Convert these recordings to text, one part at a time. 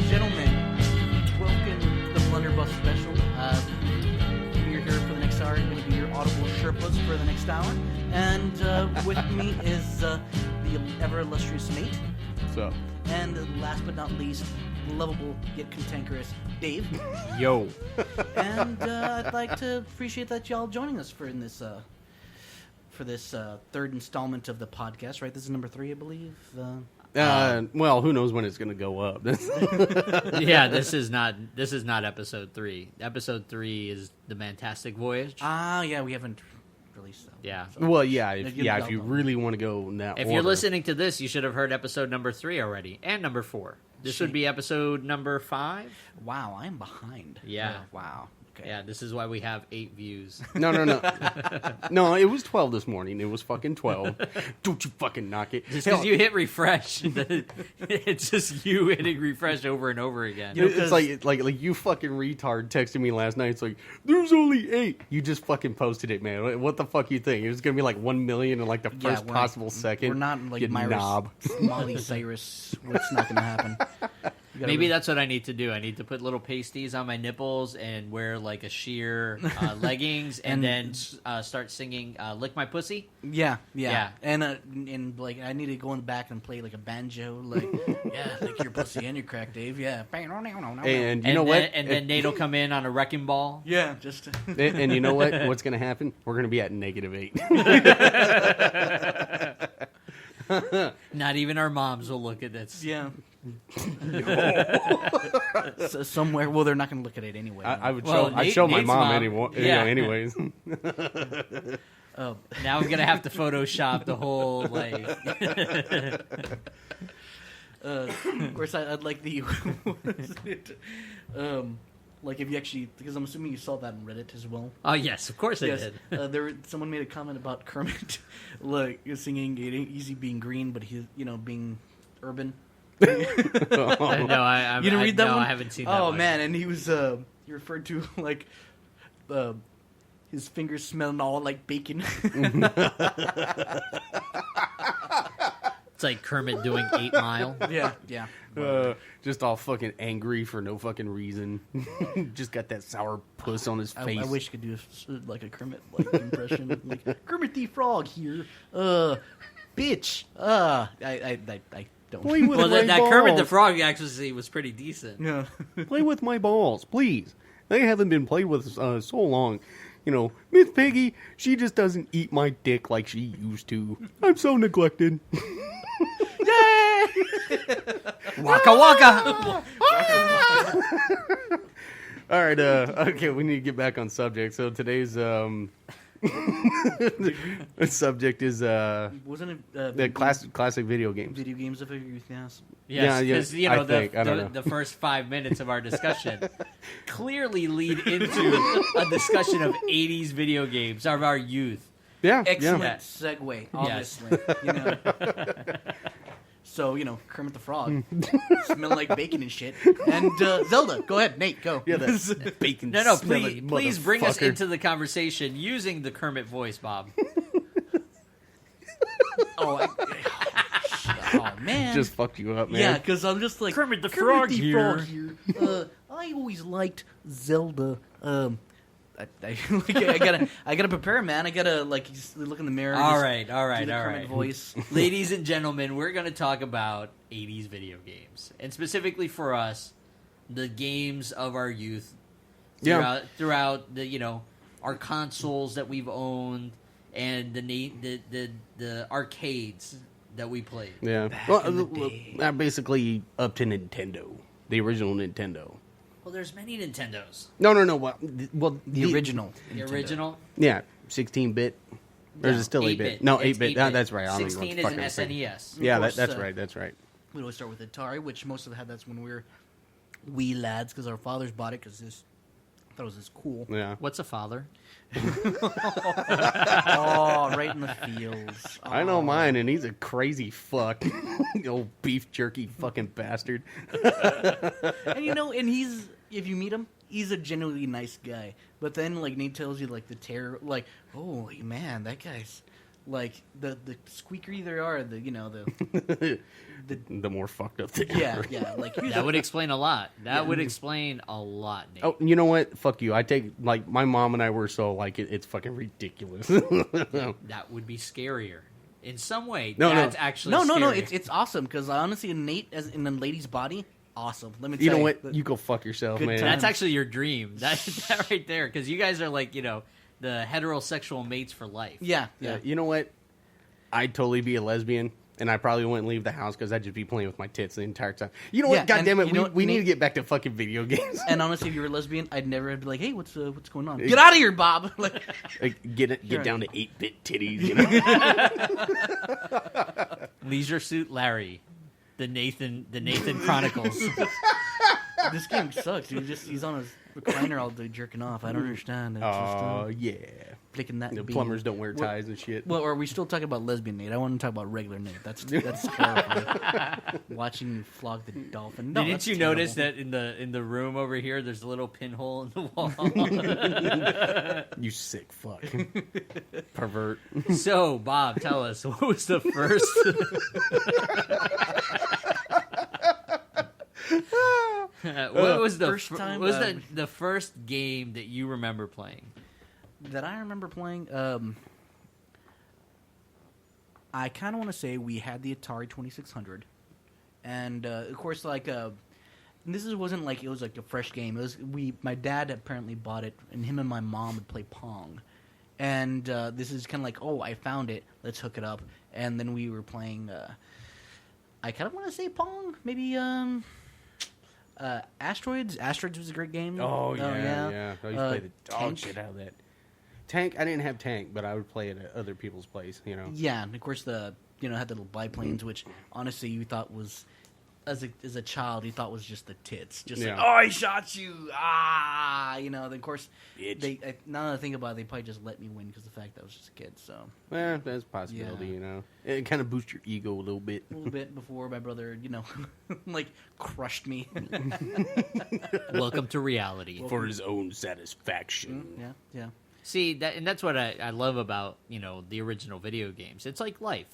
gentlemen, welcome to the Blunderbuss Special. You're here for the next hour. You're going to be your audible Sherpas for the next hour. And with me is the ever illustrious Nate. What's up? And last but not least, lovable yet cantankerous Dave. Yo. And I'd like to appreciate that y'all joining us for this third installment of the podcast. Right, this is number 3, I believe. Well, who knows when it's going to go up? Yeah, this is not episode 3. Episode 3 is the Fantastic Voyage. Yeah, we haven't released that. Yeah. So, Well, if you really want to go in that If order. you're listening to this, you should have heard episode number 3 already, and number 4. This would be episode number 5. Wow, I'm behind. Yeah. Wow. Okay. Yeah, this is why we have 8 views. No. No, it was 12 this morning. It was fucking 12. Don't you fucking knock it. Just because you hit refresh, it's just you hitting refresh over and over again. It's like you fucking retard texted me last night. It's like, there's only 8. You just fucking posted it, man. What the fuck you think? It was going to be like 1 million in like the first possible second. We're not like you Myris, knob. Molly Cyrus. It's not going to happen. Maybe that's what I need to do. I need to put little pasties on my nipples and wear like a sheer leggings and then start singing "Lick My Pussy." Yeah. And like I need to go in the back and play like a banjo, like lick your pussy and your crack, Dave. Yeah. And you know what? And then Nate will come in on a wrecking ball. Yeah, just. And you know what? What's going to happen? We're going to be at -8. Not even our moms will look at this. Yeah. So somewhere, well, they're not going to look at it anyway. I'd show my Nate's mom mom. anymore. Yeah. Anyways. Oh. Now I'm gonna have to Photoshop the whole like. Of course, I'd like the. Like if you actually, because I'm assuming you saw that on Reddit as well. Oh yes, of course I did. Someone made a comment about Kermit, like singing "It Ain't Easy Being Green," but he's being urban. No, I You didn't read that one? I haven't seen that. Oh one. man, and he was he referred to like his fingers smelling all like bacon. It's like Kermit doing 8 Mile. Yeah. Just all fucking angry for no fucking reason. Just got that sour puss on his face. I wish I could do like a Kermit like impression, like Kermit the Frog here. Bitch. I don't. Play with Well, my that balls. Kermit the Frog actually was pretty decent. Yeah. Play with my balls, please. They haven't been played with so long. You know, Miss Piggy, she just doesn't eat my dick like she used to. I'm so neglected. Yay! Waka waka. All right, okay, we need to get back on subject. So today's subject is Wasn't it the classic video games. video games of your youth? Yes. Yes, Yeah, because I think. I don't know. the first 5 minutes of our discussion clearly lead into a discussion of 80s video games of our youth. Yeah, Excellent yeah. segue, Yes. obviously. So, Kermit the Frog, smell like bacon and shit. And Zelda, go ahead, Nate, go. Yeah, that's bacon. No, smelling please bring us motherfucker. into the conversation using the Kermit voice, Bob. Oh, man. Just fucked you up, man. Yeah, because I'm just like Kermit the Frog here. I always liked Zelda. I gotta prepare, man. I gotta look in the mirror. All just right. do the Kermit voice. Ladies and gentlemen, we're going to talk about 80s video games. And specifically for us, the games of our youth throughout the, our consoles that we've owned and the arcades that we played. Yeah. in the day. Basically up to Nintendo. The original Nintendo. Well, there's many Nintendos. No. Well, The original. The Nintendo. original? Yeah, 16-bit. Or is it still 8-bit? No, It's 8-bit. That's right. I don't 16 even is know an what the fuck I'm saying. SNES. Yeah, Of course, that's right. That's right. We always start with Atari, which most of us had. That's when we were wee lads, because our fathers bought it because thought it was this cool. Yeah. What's a father? Oh, right in the feels. I know mine, and he's a crazy fuck. Old beef jerky fucking bastard. And and he's, if you meet him, he's a genuinely nice guy. But then, Nate tells you, the terror, oh, man, that guy's Like the squeakier they are, the the more fucked up they yeah, are. yeah. Like That would explain a lot. That would explain a lot, Nate. Oh, you know what? Fuck you. I take, like, my mom and I were so, like, it's fucking ridiculous. That would be scarier. In some way, No, that's no. actually no. scary. It's awesome because honestly, Nate as in a lady's body, awesome. Let me tell You know what? You go fuck yourself, Good man. time. That's actually your dream. That right there. Because you guys are like, the heterosexual mates for life. Yeah. You know what? I'd totally be a lesbian, and I probably wouldn't leave the house because I'd just be playing with my tits the entire time. You know what? Yeah, God and damn it. you know what, We need Nate- to get back to fucking video games. And honestly, if you were a lesbian, I'd never be like, "Hey, what's going on? Get out of here, Bob!" Like, Like, get down to 8-bit titties, Leisure Suit Larry, the Nathan Chronicles. this game sucks, dude. He's on his recliner all day jerking off. I don't understand. It's Oh, just, yeah. flicking that. The bean. plumbers don't wear ties and shit. Well, are we still talking about lesbian Nate? I want to talk about regular Nate. That's terrible. Watching you flog the dolphin. No, Didn't that's you terrible. notice that in the room over here, there's a little pinhole in the wall? You sick fuck. Pervert. So, Bob, tell us, what was the first... what was the First time, what was the first game that you remember playing? that I remember playing? I kind of want to say we had the Atari 2600, and of course, like wasn't like it was like a fresh game. It was my dad apparently bought it, and him and my mom would play Pong, and this is kind of like, oh, I found it, let's hook it up, and then we were playing. I kind of want to say Pong, maybe. Asteroids. Asteroids was a great game. Oh, yeah. I used to play the dog Tank. shit out of that. Tank, I didn't have Tank, but I would play it at other people's place, Yeah, and of course had the little biplanes, which honestly you thought was, as a child, you thought was just the tits, just like, Yeah. oh, I shot you, then of course Bitch. now that I think about it, they probably just let me win because the fact that I was just a kid. So Well, that's a possibility, It kind of boosts your ego a little bit. a little bit before my brother, like crushed me. Welcome to reality. For his own satisfaction. Yeah. See, that's what I love about, the original video games. It's like life.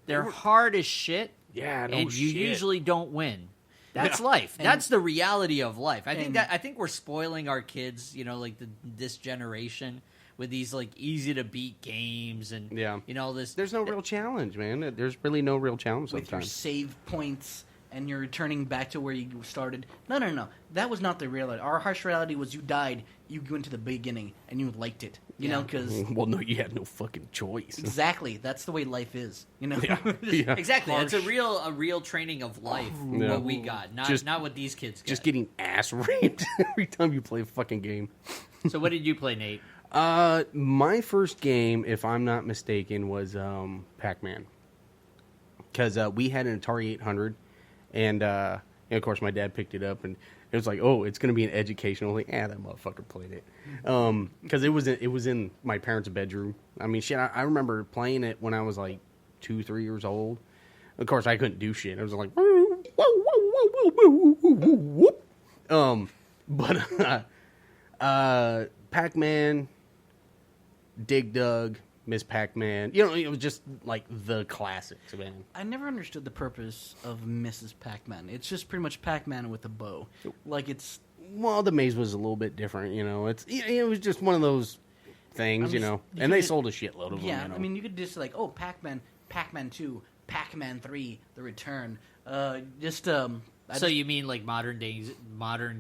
They're hard as shit, Yeah, no and you shit. usually don't win. That's life. That's the reality of life. I think we're spoiling our kids, like this generation with these like easy to beat games and this. There's no real challenge, man. There's really no real challenge With your sometimes. save points and you're returning back to where you started. No. That was not the reality. Our harsh reality was you died, you went to the beginning, and you liked it. Because... Well, no, you had no fucking choice. Exactly. That's the way life is. Yeah. Exactly. Harsh. It's a real training of life. Yeah. What we got, not what these kids get. Just getting ass raped every time you play a fucking game. So what did you play, Nate? My first game, if I'm not mistaken, was Pac-Man. Because we had an Atari 800, and of course my dad picked it up, and it was like, oh, it's going to be an educational. Like, that motherfucker played it. Because it was in my parents' bedroom. I mean, shit, I remember playing it when I was like 2-3 years old. Of course, I couldn't do shit. I was like, whoa, whoa, whoa, whoa, whoa, whoop. But Pac-Man, Dig Dug, Miss Pac-Man. It was just like the classics, man. I never understood the purpose of Mrs. Pac-Man. It's just pretty much Pac-Man with a bow. Like, it's... Well, the maze was a little bit different, it was just one of those things, you and they could- sold a shitload of Yeah, them, I mean, you could just like, oh, Pac-Man, Pac-Man 2, Pac-Man 3, The Return. So you mean like modern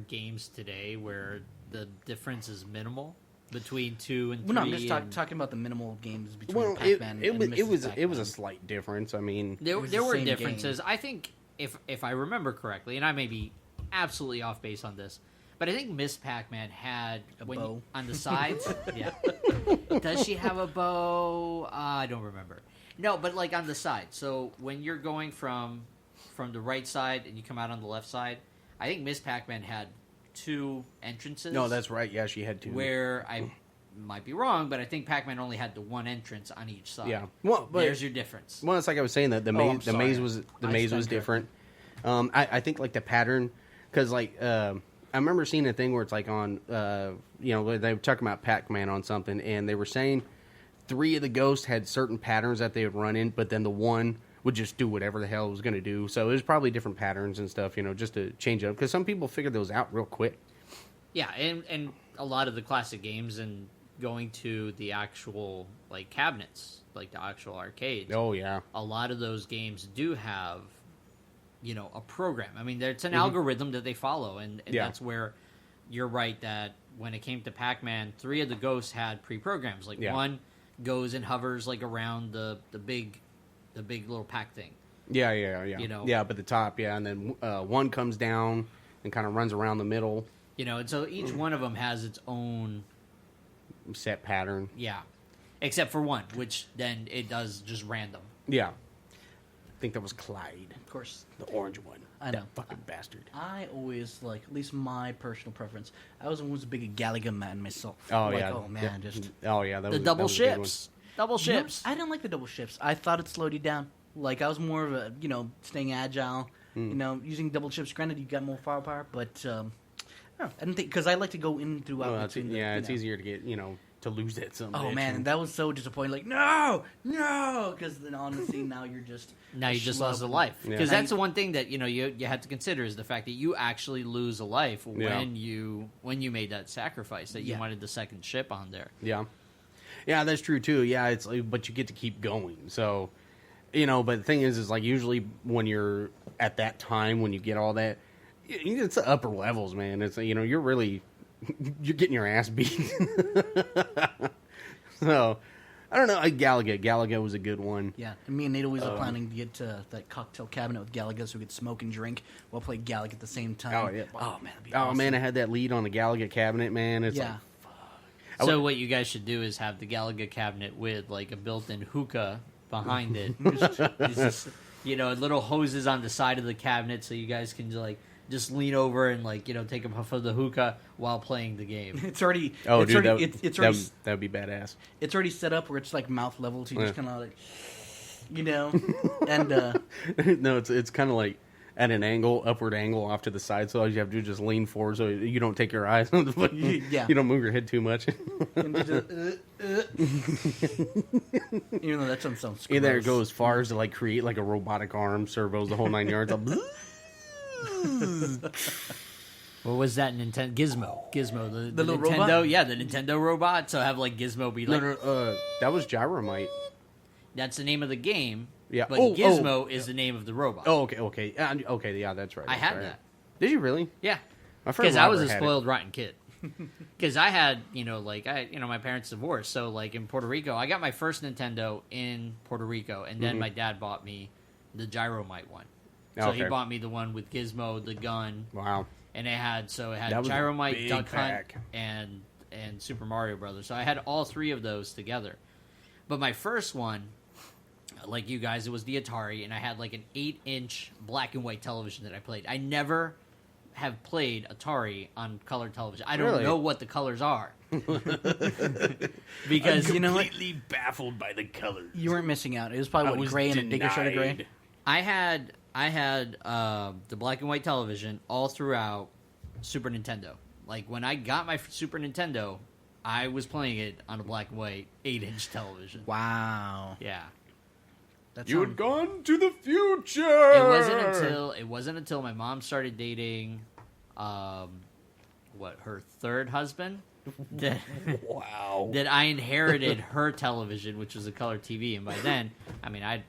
games today where the difference is minimal between 2 and 3? Well, no, I'm just talking about the minimal games between Well, Pac-Man it and was Mrs. it was Pac-Man. a slight difference. I mean, There was the were same differences. game. I think if I remember correctly, and I may be absolutely off base on this, but I think Miss Pac-Man had A bow. on the sides. Yeah, does she have a bow? I don't remember. No, but like on the side. So when you're going from the right side and you come out on the left side, I think Miss Pac-Man had 2 entrances. no, that's right. Yeah, she had 2. where I might be wrong, but I think Pac-Man only had the 1 entrance on each side. Yeah, well, but There's your difference. well, it's like I was saying that the I'm maze, the sorry. maze was I maze was stand different. I think like the pattern, because like I remember seeing a thing where it's like on where they were talking about Pac-Man on something, and they were saying 3 of the ghosts had certain patterns that they would run in, but then the one would just do whatever the hell it was going to do. So it was probably different patterns and stuff, just to change it up. Because some people figured those out real quick. Yeah, and a lot of the classic games and going to the actual, like, cabinets, like the actual arcades. Oh, yeah. A lot of those games do have, a program. I mean, it's an algorithm that they follow, and that's where you're right that when it came to Pac-Man, 3 of the ghosts had pre-programs. Like, one goes and hovers, like, around the big little pack thing. Yeah. Yeah, but the top, and then one comes down and kind of runs around the middle. And so each one of them has its own set pattern. Yeah. Except for one, which then it does just random. Yeah. I think that was Clyde. Of course. The orange one. I know. That fucking bastard. I always, like, at least my personal preference, I was always a big Galaga man myself. Oh, like, yeah. Oh, man, just... Oh, yeah. The double ships. Double ships. No, I didn't like the double ships. I thought it slowed you down. Like, I was more of a, staying agile, using double ships. Granted, you got more firepower, but, I didn't think, because I like to go in throughout. Well, it's easier to get, to lose that some. Oh, man, and that was so disappointing. Like, no, because then honestly, now you're just... Now you just lost a life. Because that's the one thing that, you have to consider is the fact that you actually lose a life when you made that sacrifice, that you wanted the second ship on there. Yeah. Yeah, that's true, too. Yeah, it's but you get to keep going. So, but the thing is like, usually when you're at that time, when you get all that, it's the upper levels, man. It's, you're really, you're getting your ass beat. So, I don't know. Galaga was a good one. Yeah, and me and Nate always are planning to get that cocktail cabinet with Galaga so we could smoke and drink while play Galaga at the same time. Oh, yeah. Oh, man, that'd be awesome. Man, I had that lead on the Galaga cabinet, man. It's like, so what you guys should do is have the Galaga cabinet with, like, a built-in hookah behind it. Just, little hoses on the side of the cabinet so you guys can, like, just lean over and, like, take a puff of the hookah while playing the game. It's already... Oh, dude, that would be badass. It's already set up where it's, like, mouth level, so you just kind of, like, and... No, it's kind of like at an upward angle off to the side, so all you have to do is just lean forward so you don't take your eyes on the you don't move your head too much. Even though that sounds gross. Either go as far as to, like, create, like, a robotic arm, servos, the whole 9 yards. What was that Gizmo? The little Nintendo robot? Yeah, the Nintendo robot. So have, like, Gizmo be like... No, that was Gyromite. That's the name of the game. Yeah. But Gizmo is the name of the robot. Oh, okay. Okay, yeah, that's right. I had that. Did you really? Yeah. Because I was a spoiled, rotten kid. Because I had, my parents divorced. So, like, in Puerto Rico, I got my first Nintendo in Puerto Rico. And then my dad bought me the Gyromite one. So he bought me the one with Gizmo, the gun. Wow. And it had Gyromite, Duck Hunt, and Super Mario Brothers. So I had all 3 of those together. But my first one, like you guys, it was the Atari, and I had, like, an 8-inch black and white television that I played. I never have played Atari on color television. I don't know what the colors are. Because I'm completely baffled by the colors. You weren't missing out. It was probably gray and a bigger shade of gray. I had the black and white television all throughout Super Nintendo. Like, when I got my Super Nintendo, I was playing it on a black and white 8-inch television. Wow. Yeah. You had gone to the future. It wasn't until my mom started dating, her third husband, that I inherited her television, which was a color TV. And by then, I mean, I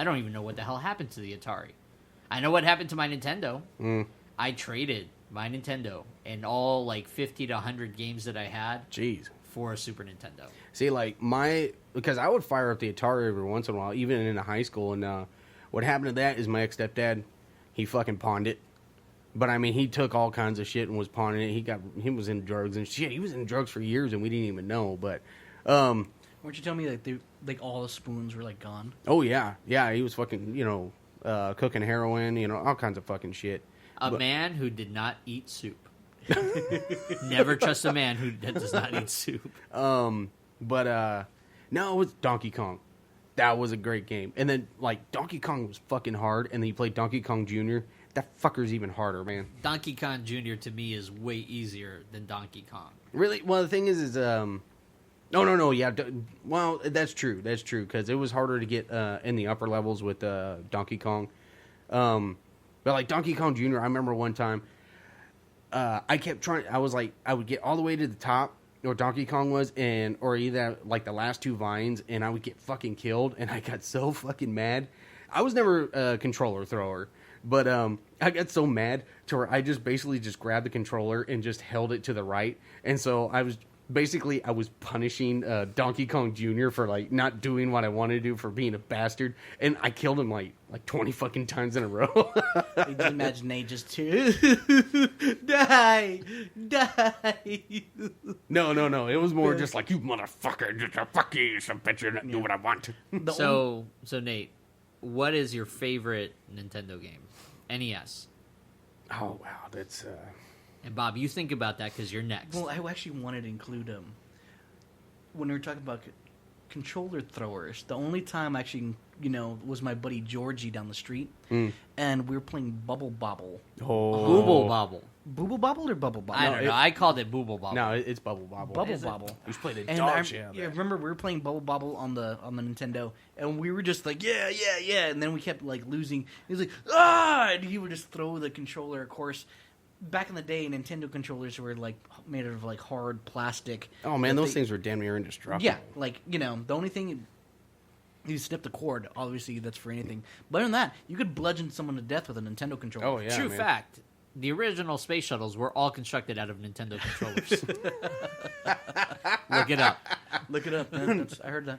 don't even know what the hell happened to the Atari. I know what happened to my Nintendo. I traded my Nintendo and all, like, 50 to 100 games that I had. Jeez. For a Super Nintendo. See, like, because I would fire up the Atari every once in a while, even in high school, and what happened to that is my ex-stepdad, he fucking pawned it. But, I mean, he took all kinds of shit and was pawning it. He was in drugs and shit. He was in drugs for years, and we didn't even know, but... Weren't you telling me that all the spoons were, like, gone? Oh, yeah. Yeah, he was fucking, cooking heroin, all kinds of fucking shit. A man who did not eat soup. Never trust a man who does not eat soup. No, it was Donkey Kong. That was a great game. And then, like, Donkey Kong was fucking hard, and then you played Donkey Kong Jr. That fucker's even harder, man. Donkey Kong Jr. to me is way easier than Donkey Kong. Really? Well, the thing is No. Yeah. Well, that's true. That's true because it was harder to get in the upper levels with Donkey Kong. But like Donkey Kong Jr., I remember one time I kept trying. I was like, I would get all the way to the top where Donkey Kong was, or either like the last 2 vines, and I would get fucking killed, and I got so fucking mad. I was never a controller thrower, but I got so mad to where I just basically just grabbed the controller and just held it to the right, and so I was punishing Donkey Kong Jr. for like not doing what I wanted to do, for being a bastard, and I killed him like 20 fucking times in a row. You just imagine Nate just die. No. It was more just like, you motherfucker, just fuck you, some bitch, not do what I want. So Nate, what is your favorite Nintendo game? NES. Oh wow, that's. And Bob, you think about that because you're next. Well, I actually wanted to include when we were talking about controller throwers. The only time actually, was my buddy Georgie down the street, and we were playing Bubble Bobble. Oh, Booble Bobble. Booble Bobble or Bubble Bobble? I don't know. I called it Booble Bobble. No, it's Bubble Bobble. Bubble Bobble. You just played the And dog shit. I remember we were playing Bubble Bobble on the Nintendo, and we were just like, yeah, and then we kept like losing. He was like, and he would just throw the controller. Of course, back in the day, Nintendo controllers were like made of like hard plastic. Oh man, those things were damn near indestructible. Yeah, like the only thing you snip the cord. Obviously, that's for anything. But other than that, you could bludgeon someone to death with a Nintendo controller. Oh yeah, True man. fact. The original space shuttles were all constructed out of Nintendo controllers. Look it up. Look it up, man. I heard that.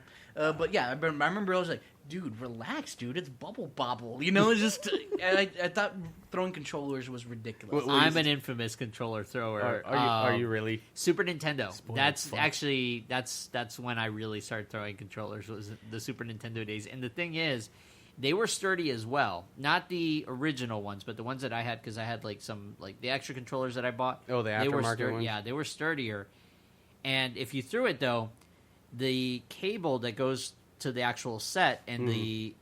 But yeah, I remember I was like, dude, relax, dude. It's Bubble Bobble. It's just... I thought throwing controllers was ridiculous. I'm an infamous controller thrower. Are you really? Super Nintendo. Spoiled That's fuck. actually... That's when I really started throwing controllers, was the Super Nintendo days. And the thing is, they were sturdy as well. Not the original ones, but the ones that I had, because I had like some... like the extra controllers that I bought. Oh, the they were aftermarket ones? Yeah, they were sturdier. And if you threw it, though, the cable that goes to the actual set and the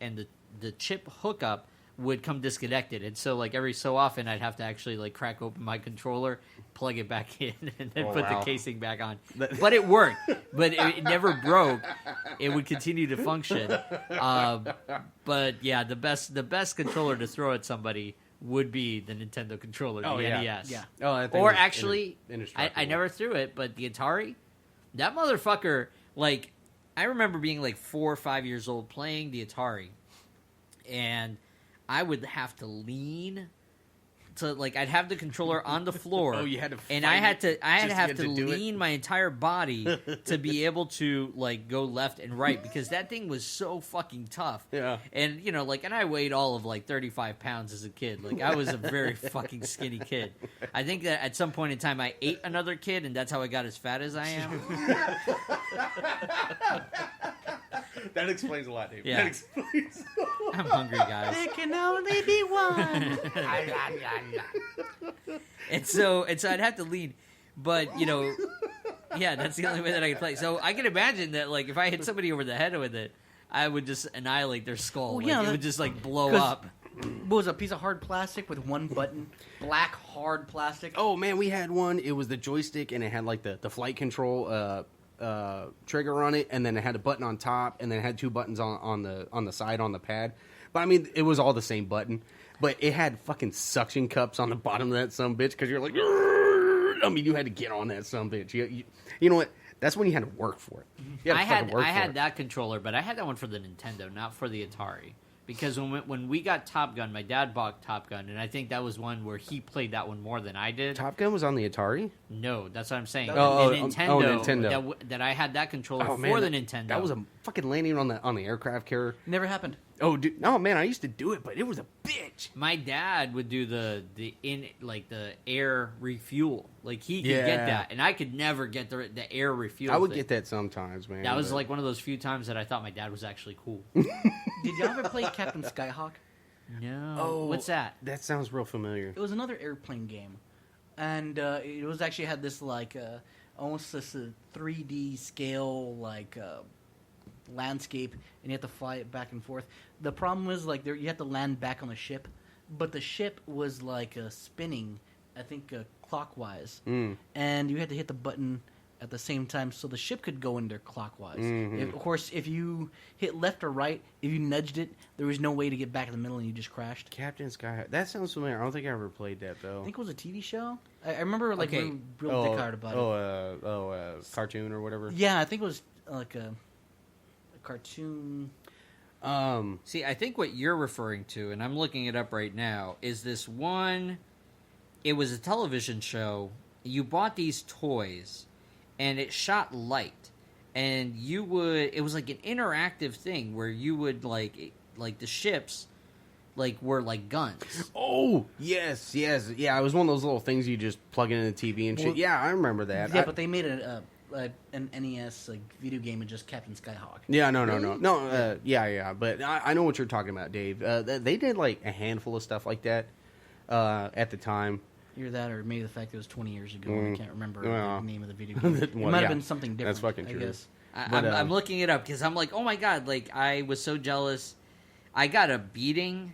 chip hookup would come disconnected, and so like every so often I'd have to actually like crack open my controller, plug it back in, and then put the casing back on. But it worked. But it never broke. It would continue to function. But yeah, the best controller to throw at somebody would be the Nintendo controller, the NES. Yeah. Oh, that thing Or was actually, I indestructible. never threw it, but the Atari, that motherfucker, like, I remember being like 4 or 5 years old playing the Atari, and I would have to lean to, like, I'd have the controller on the floor. Oh, you had to and fight I had it to, I had just to have get to to do it? lean my entire body to be able to, like, go left and right, because that thing was so fucking tough. Yeah. And, and I weighed all of, like, 35 pounds as a kid. Like, I was a very fucking skinny kid. I think that at some point in time I ate another kid, and that's how I got as fat as I am. That explains a lot, Dave. Yeah. That explains a lot. I'm hungry, guys. There can only be one. And so I'd have to lean. But, yeah, that's the only way that I could play. So I can imagine that, like, if I hit somebody over the head with it, I would just annihilate their skull. Oh, Like, yeah, it that- would just, like, blow 'cause- up. What was it, a piece of hard plastic with one button? Black hard plastic. Oh man, we had one. It was the joystick, and it had like the flight control trigger on it, and then it had a button on top, and then it had 2 buttons on the side on the pad. But I mean, it was all the same button. But it had fucking suction cups on the bottom of that sumbitch, because you're like, I mean, you had to get on that sumbitch. You know what? That's when you had to work for it. You I fucking work for had it. that controller, but I had that one for the Nintendo, not for the Atari. Because when we got Top Gun, my dad bought Top Gun, and I think that was one where he played that one more than I did. Top Gun was on the Atari? No, that's what I'm saying. Oh, the Nintendo, Nintendo. That I had that controller Oh, for man, the Nintendo. That was a fucking landing on the aircraft carrier. Never happened. Oh, dude. No, man, I used to do it, but it was a bitch. My dad would do the air refuel. Like, he could Yeah. get that, and I could never get the air refuel. I would thing. get that sometimes, man. That was but- like one of those few times that I thought my dad was actually cool. Did y'all ever play Captain Skyhawk? No. Oh, What's that? That sounds real familiar. It was another airplane game, and it was actually had this like almost this 3D scale like landscape, and you had to fly it back and forth. The problem was like you had to land back on the ship, but the ship was like spinning, I think clockwise, and you had to hit the button at the same time, so the ship could go into clockwise. Mm-hmm. Of course, if you hit left or right, if you nudged it, there was no way to get back in the middle, and you just crashed. Captain Sky. That sounds familiar. I don't think I ever played that though. I think it was a TV show. I remember like Okay. real dick hard about it. Cartoon or whatever. Yeah, I think it was like a cartoon. See, I think what you're referring to, and I'm looking it up right now, is this one. It was a television show. You bought these toys, and it shot light, and you would. It was like an interactive thing where you would like the ships, like were like guns. Oh yes, yeah. It was one of those little things you just plug into the TV and shit. Well, Yeah, I remember that. Yeah, but they made an NES like video game of just Captain Skyhawk. Yeah, no. Yeah. But I know what you're talking about, Dave. They did like a handful of stuff like that at the time. Either that, or maybe the fact that it was 20 years ago. And I can't remember Well. the name of the video game. It Well, might yeah. have been something different. That's fucking true. I guess. I'm looking it up because I'm like, oh my god! Like I was so jealous. I got a beating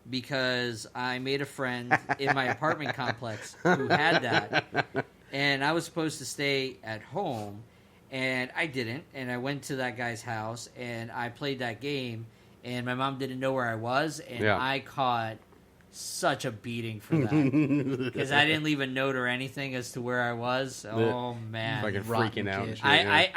because I made a friend in my apartment complex who had that, and I was supposed to stay at home, and I didn't. And I went to that guy's house, and I played that game, and my mom didn't know where I was, and Yeah. I caught such a beating for that because I didn't leave a note or anything as to where I was. Oh man, Fucking rotten freaking out. kid. And shit, yeah.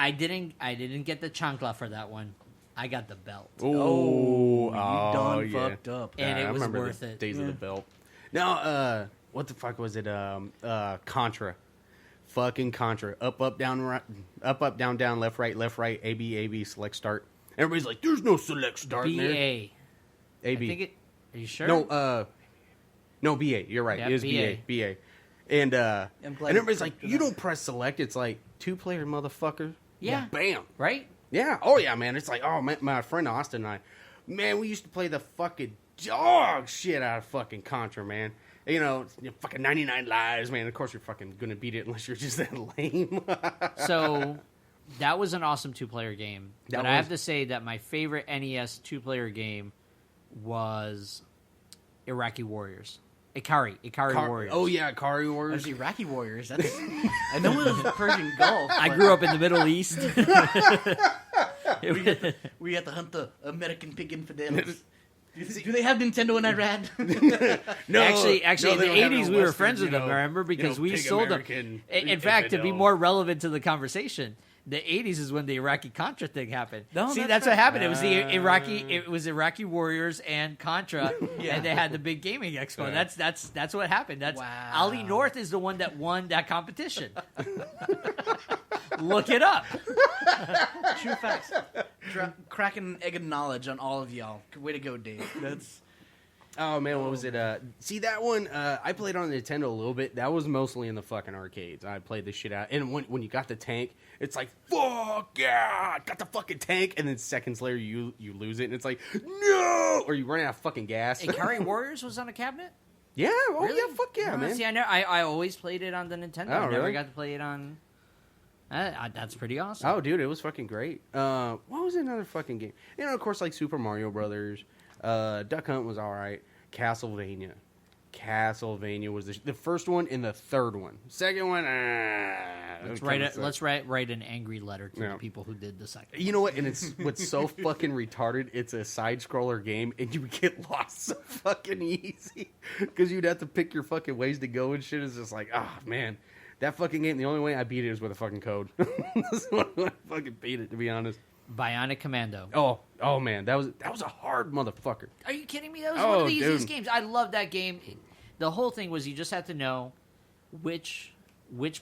I didn't get the chancla for that one. I got the belt. Oh, you done yeah. fucked up. And it I was remember worth the it. Days of Yeah. the Belt. Now, what the fuck was it? Contra. Fucking Contra. Up, down, right, up, down, left, right, A, B, select, start. Everybody's like, there's no select start in there. BA. A, I B. think it. Are you sure? No, BA. You're right. Yeah, It was BA. And I'm and glad everybody's you like, corrected you that. don't press select. It's like, two-player motherfucker. Yeah. Bam. Right? Yeah. Oh, yeah, man. It's like, oh, my friend Austin and I, man, we used to play the fucking dog shit out of fucking Contra, man. You know, fucking 99 lives, man. Of course, you're fucking going to beat it unless you're just that lame. So that was an awesome two-player game. That But I was. have to say that my favorite NES two-player game was Iraqi Warriors. Ikari Warriors. Oh, yeah, Ikari Warriors. There's Iraqi Warriors. That's, I know it was Persian Gulf. I but grew up in the Middle East. we had to hunt the American pig infidels. Do they have Nintendo in Iraq? No, actually, no, in they the don't have no 80s, we were Western, friends with you them, know, I remember, because we pig sold American them. In fact, to be infidel. more relevant to the conversation, the 80s is when the Iraqi Contra thing happened. No, See, that's that's what right. happened. It was Iraqi Warriors and Contra, Yeah. and they had the big gaming expo. Yeah. That's what happened. That's Wow. Ali North is the one that won that competition. Look it up. True facts. Cracking an egg of knowledge on all of y'all. Way to go, Dave. That's Oh, man, what was it? See, that one, I played on Nintendo a little bit. That was mostly in the fucking arcades. I played this shit out. And when you got the tank, it's like, fuck yeah, got the fucking tank. And then seconds later, you lose it. And it's like, no! Or you run out of fucking gas. Ikari Warriors was on a cabinet? Yeah, oh Really? yeah, fuck yeah, man. See, I always played it on the Nintendo. Oh, I never really? got to play it on... that's pretty awesome. Oh, dude, it was fucking great. What was another fucking game? You know, of course, like Super Mario Brothers. Duck Hunt was all right. Castlevania was the first one and the third one. Second one, Let's write an angry letter to Yeah. the people who did the second. You know what? And it's what's so fucking retarded. It's a side scroller game, and you would get lost so fucking easy because you'd have to pick your fucking ways to go and shit. It's just like, oh man, that fucking game. The only way I beat it is with a fucking code. That's the only way I fucking beat it, to be honest. Bionic Commando. Oh man, that was a hard motherfucker. Are you kidding me? That was one of the easiest dude. games. I love that game. The whole thing was you just had to know which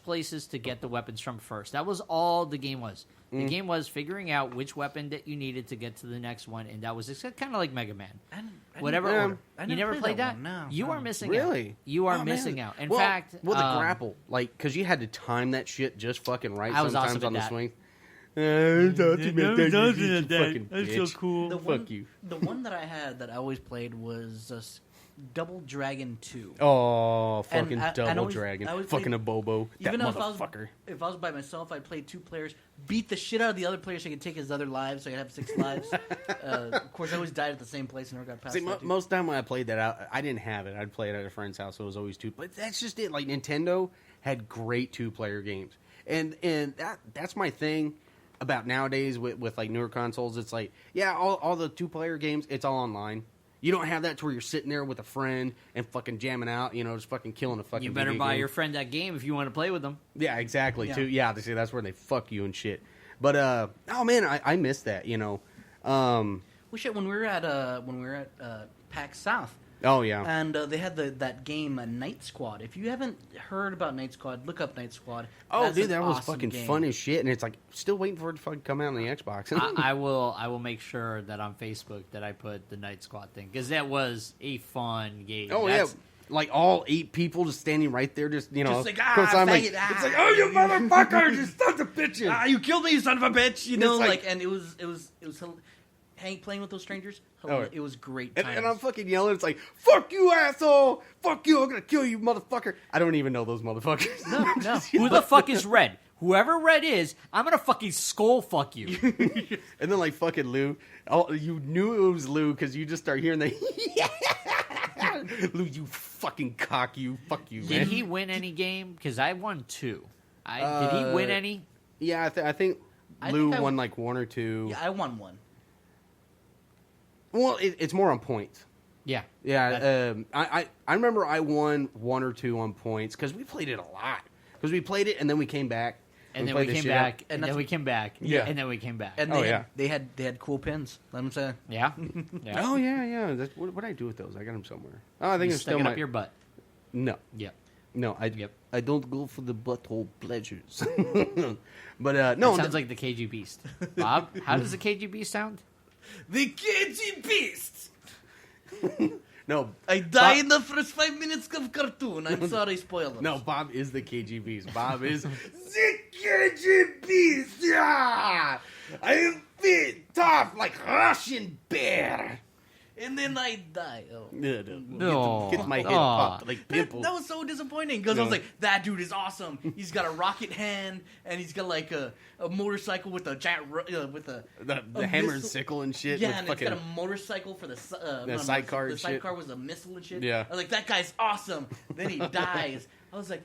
places to get the weapons from first. That was all the game was. The game was figuring out which weapon that you needed to get to the next one, and that was kind of like Mega Man. Whatever Yeah. order. I You never never played played that that? one, no, You no. are missing out. Really? You are Oh, missing man. out. In Well, fact, the grapple, like, because you had to time that shit just fucking right. I was sometimes awesome at on the that. swing. Fucking bitch. cool. Fuck you. The one that I had that I always played was Double Dragon 2. Oh, And fucking I double always- dragon. I always Fucking played- a Bobo. That Even though motherfucker. if I was by myself, I'd play two players, beat the shit out of the other player so I could take his other lives, so I could have 6 lives. Of course, I always died at the same place and never got past See, that, dude. most time when I played that out, I didn't have it. I'd play it at a friend's house, so it was always two. But that's just it. Like, Nintendo had great two-player games. And that's my thing about nowadays with like newer consoles. It's like, yeah, all the 2-player games, it's all online. You don't have that to where you're sitting there with a friend and fucking jamming out, just fucking killing a fucking You better video buy game. your friend that game if you want to play with them. Yeah, exactly. Yeah. Too. Yeah, they say that's where they fuck you and shit. But oh man, I miss that. Well, shit, when we were at PAX South, Oh yeah. and they had that game, Night Squad. If you haven't heard about Night Squad, look up Night Squad. Oh, That's dude, an that was awesome fucking game. fun as shit, and it's like still waiting for it to fucking come out on the Xbox. I will make sure that on Facebook that I put the Night Squad thing because that was a fun game. Oh That's- yeah, like all 8 people just standing right there, just Just like, course, I'm like, faggot, it's like, oh you motherfucker, you sons of bitches. You killed me, you son of a bitch! You know, It's like- and it was playing with those strangers. Oh. It was great. And, Times. and I'm fucking yelling. It's like, fuck you, asshole! Fuck you! I'm gonna kill you, motherfucker! I don't even know those motherfuckers. No. Who the fuck is Red? Whoever Red is, I'm gonna fucking skull fuck you. And then like fucking Lou, you knew it was Lou because you just start hearing the Lou, you fucking cock, you fuck you, Did man. he win any game? Because I won 2. Did he win any? Yeah, I think I Lou think I- won like 1 or 2. Yeah, I won one. Well, it's more on points. Yeah. Yeah, I remember I won 1 or 2 on points because we played it a lot. Because we played it and then we came back. And then played we the came shit out. back, and then we came back, Yeah. and then we came back. And Oh, they had cool pins. Let me say. Yeah. Yeah. Oh yeah. What did I do with those? I got them somewhere. Oh, I think You it's stuck still it my. up your butt. No, Yep. no, Yep. I don't go for the butthole pleasures. But no, Sounds like the KG Beast. Bob, how does the KG Beast sound? The KG Beast! no. I die in the first 5 minutes of cartoon. I'm sorry, spoilers. No, Bob is the KGBs. Bob is the KGBs. Yeah, I am fit, tough like Russian bear. And then I die. Oh. No. Get my head Aw. popped like That pimples. was so disappointing because I was like, that dude is awesome. He's got a rocket hand and he's got like a motorcycle with a giant the hammer and sickle and shit. Yeah, with and fucking, it's got a motorcycle for the sidecar The and shit. sidecar was a missile and shit. Yeah. I was like, that guy's awesome. Then he dies. I was like,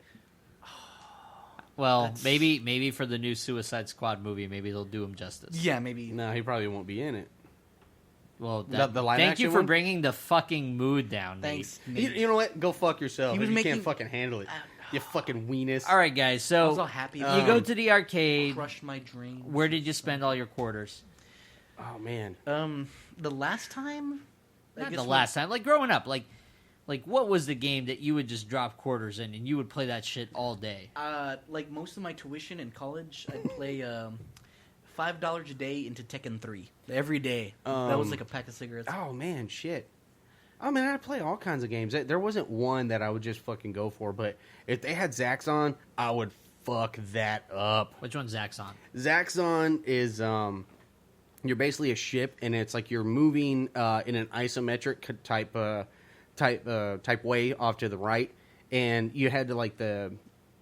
Well, maybe for the new Suicide Squad movie, maybe they'll do him justice. yeah, maybe. No, he probably won't be in it. Well, The live thank action you for one? bringing the fucking mood down, Thanks. Nate. Nate. You know what? Go fuck yourself. He was if you making- can't fucking handle it. You fucking weenus. All right, guys. I was So all happy. you about go it. to the arcade. Crushed my dreams. Where did you spend all your quarters? Oh man. The last time? I Not guess the last time, like growing up, like what was the game that you would just drop quarters in and you would play that shit all day? Like most of my tuition in college, I'd play $5 a day into Tekken 3 every day. That was like a pack of cigarettes. Oh man, shit. Oh man, I play all kinds of games. There wasn't one that I would just fucking go for, but if they had Zaxxon, I would fuck that up. Which one's Zaxxon? Zaxxon is you're basically a ship, and it's like you're moving in an isometric type way off to the right, and you had to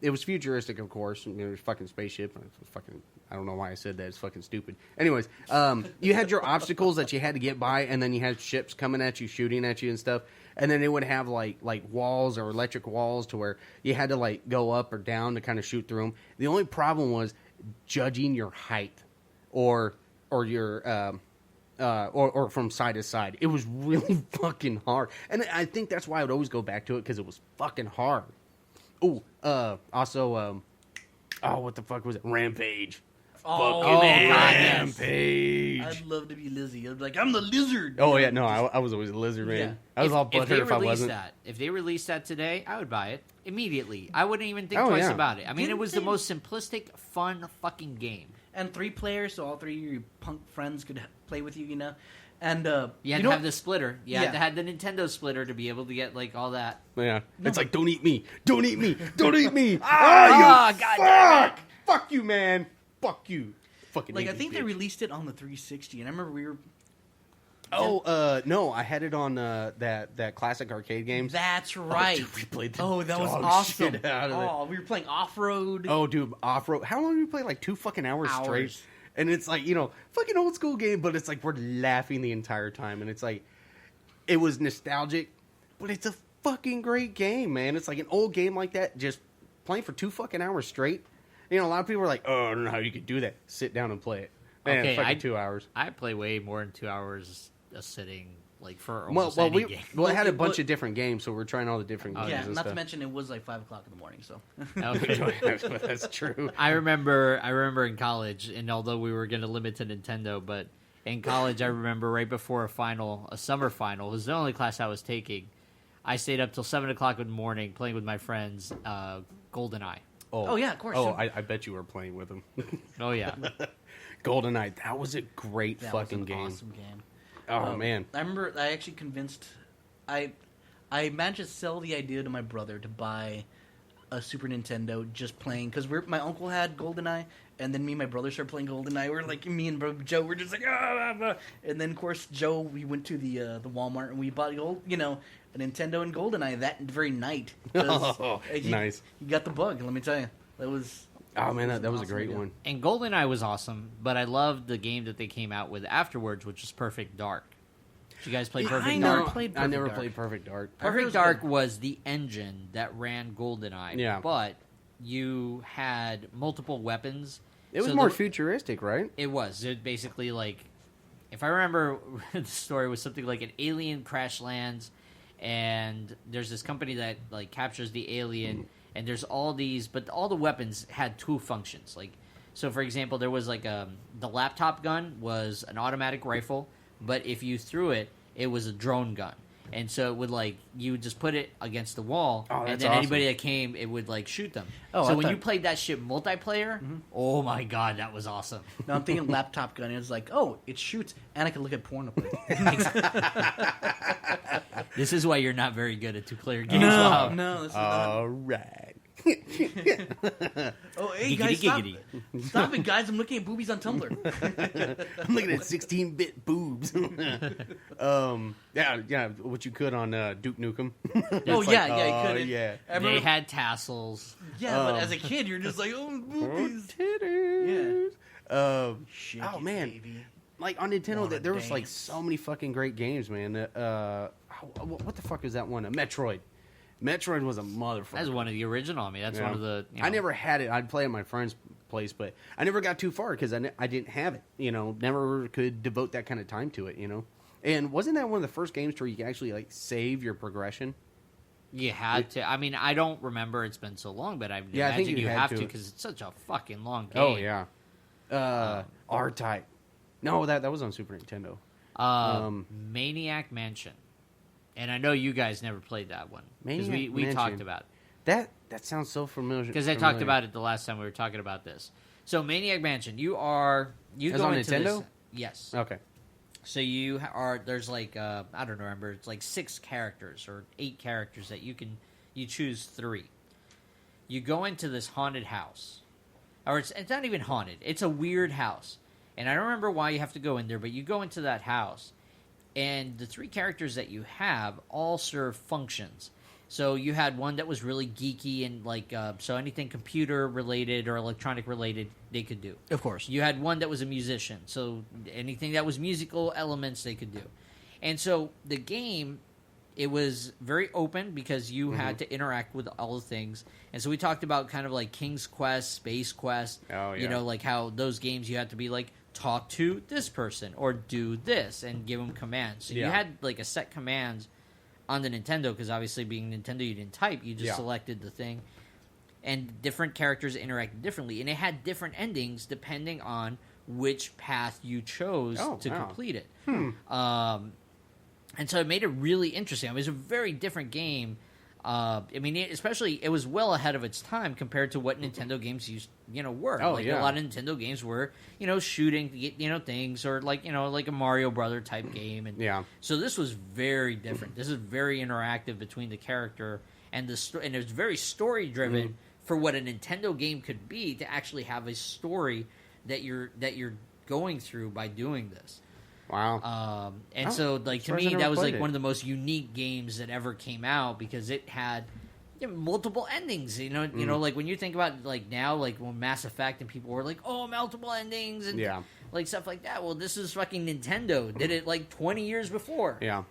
it was futuristic, of course. It was fucking spaceship. It was fucking. I don't know why I said that. It's fucking stupid. Anyways, you had your obstacles that you had to get by, and then you had ships coming at you, shooting at you and stuff. And then it would have like walls or electric walls to where you had to like go up or down to kind of shoot through them. The only problem was judging your height or your or from side to side. It was really fucking hard, and I think that's why I would always go back to it because it was fucking hard. Oh, also, what the fuck was it? Rampage. Oh, Fucking man. Rampage. I'd love to be Lizzie. I'd be like, I'm the lizard. Oh yeah, no, I was always a lizard man. Yeah. I was all if they butthurt if I released wasn't. if they released that today, I would buy it immediately. I wouldn't even think Oh, twice yeah. about it. I mean, it Didn't was they- the most simplistic, fun fucking game. And 3 players, so all 3 of your punk friends could play with you, you know? And, You had know to have the splitter. You had Yeah. to have the Nintendo splitter to be able to get like all that. Yeah, it's like don't eat me, don't eat me, don't eat me. Ah, you God damn fuck! Fuck you, man. Fuck you. Fucking. Like, I idiot, think they bitch. released it on the 360, and I remember we were... No, I had it on that classic arcade games. That's right. dude, we played the that was dog awesome. shit out of it. Oh, we were playing off-road. Oh, dude, off road. How long did we play? Like 2 fucking hours straight. Hours. And it's like, fucking old school game, but it's like we're laughing the entire time. And it's like, it was nostalgic, but it's a fucking great game, man. It's like an old game like that, just playing for 2 fucking hours straight. a lot of people are like, "Oh, I don't know how you could do that." Sit down and play it. And Okay, it's fucking 2 hours. I play way more than 2 hours a sitting, like for Well, almost any game. it had a bunch of different games, so we're trying all the different games. Yeah, and not stuff. to mention it was like 5 o'clock in the morning. So Okay. That's true. I remember in college, and although we were going to limit to Nintendo, but in college, I remember right before a summer final, it was the only class I was taking. I stayed up till 7 o'clock in the morning playing with my friends, GoldenEye. Oh, yeah, of course. Oh, I bet you were playing with them. Oh yeah, GoldenEye, that was a great that fucking was an game. awesome game. Oh man, I remember I actually convinced I managed to sell the idea to my brother to buy a Super Nintendo just playing because my uncle had GoldenEye, and then me and my brother started playing GoldenEye. We're like me and Joe were just like and then of course Joe we went to the Walmart and we bought a Nintendo and GoldenEye that very night. Oh, nice. You got the bug. Let me tell you, that was. Oh man, that was a awesome great idea. one. and GoldenEye was awesome, but I loved the game that they came out with afterwards, which was Perfect Dark. Did you guys play Perfect I Dark? never played I Perfect never Dark. played Perfect Dark. I heard it Perfect was Dark good. was the engine that ran GoldenEye. Yeah. But you had multiple weapons. It was So more the- futuristic, right? It was. It basically like, if I remember, the story was something like an alien crash lands, and there's this company that like captures the alien, and there's all these, but all the weapons had two functions. Like, so for example, there was like the laptop gun was an automatic rifle, but if you threw it, it was a drone gun. And so it would like you would just put it against the wall, Oh, and that's then awesome. anybody that came, it would like shoot them. Oh, so I when you thought- played that shit multiplayer, oh my god, that was awesome. Now I'm thinking laptop gun. It's like, oh, it shoots, and I can look at porn up there. This is why you're not very good at two-player games. No, Wow. no, this is All right. not. Oh, hey guys, Giggity, stop it, guys! I'm looking at boobies on Tumblr. I'm looking at 16-bit boobs. Yeah, what you could on Duke Nukem. Oh It's yeah, like, yeah, you oh, could. yeah. I They remember- had tassels. yeah, but as a kid, you're just like, oh, boobies. Titties. Shake Oh, it, man. baby. Like on Nintendo, Wanna there was like dance. so many fucking great games, man. What the fuck is that one? Metroid. Metroid was a motherfucker. That's one of the original. I mean, that's Yeah. one of the. I never had it. I'd play at my friend's place, but I never got too far because I didn't have it. Never could devote that kind of time to it. And wasn't that one of the first games where you could actually like save your progression? You had to. I mean, I don't remember. It's been so long, but I Yeah, I imagine think you you had have to. to because it's such a fucking long game. Oh yeah. R-Type. No, that was on Super Nintendo. Maniac Mansion, and I know you guys never played that one because Maniac we Mansion. talked about it. That sounds so familiar. Because I talked about it the last time we were talking about this. So Maniac Mansion, you It's go on into Nintendo? this. Yes. Okay. So there's like I don't remember, it's like 6 characters or 8 characters that you choose 3. You go into this haunted house, or it's not even haunted. It's a weird house, and I don't remember why you have to go in there, but you go into that house, and the 3 characters that you have all serve functions. So you had one that was really geeky and like so anything computer related or electronic related they could do. Of course. You had one that was a musician, so anything that was musical elements they could do. And so the game, it was very open because you had to interact with all the things. And so we talked about kind of like King's Quest, Space Quest. Oh, yeah. Like how those games you had to be like, talk to this person or do this and give them commands. So you Yeah. had like a set commands on the Nintendo because obviously being Nintendo you didn't type, you just Yeah. selected the thing. And different characters interacted differently. And it had different endings depending on which path you chose to wow. complete it. And so it made it really interesting. It was a very different game. I mean, especially it was well ahead of its time compared to what Nintendo games were. Oh, like yeah. a lot of Nintendo games were, shooting, things or like a Mario Brother type game. And Yeah. so this was very different. This is very interactive between the character and and it was very story driven for what a Nintendo game could be to actually have a story that you're going through by doing this. Wow. And Oh, so, like, to surprised I me, never that was played like it. one of the most unique games that ever came out because it had multiple endings. Like when you think about like now, like when Mass Effect and people were like, "Oh, multiple endings," and Yeah. like stuff like that. Well, this is fucking Nintendo. Did it like 20 years before. Yeah.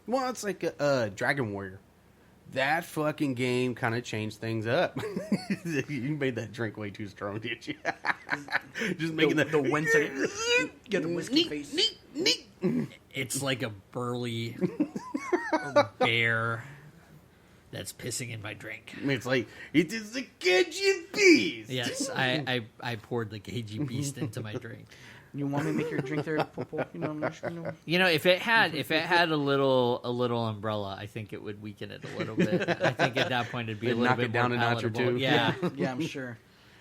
Well, it's like Dragon Warrior. that fucking game kind of changed things up. You made that drink way too strong, did you? Just making the Wednesday. Get the whiskey face. It's like a burly bear that's pissing in my drink. It's like, it is the cagey beast. Yes, I poured the cagey beast into my drink. You want me to make your drink there, Popo? You know, if it had a little umbrella, I think it would weaken it a little bit. I think at that point it'd be a little knock bit it down more a notch or palatable. two. Yeah, Yeah, I'm sure.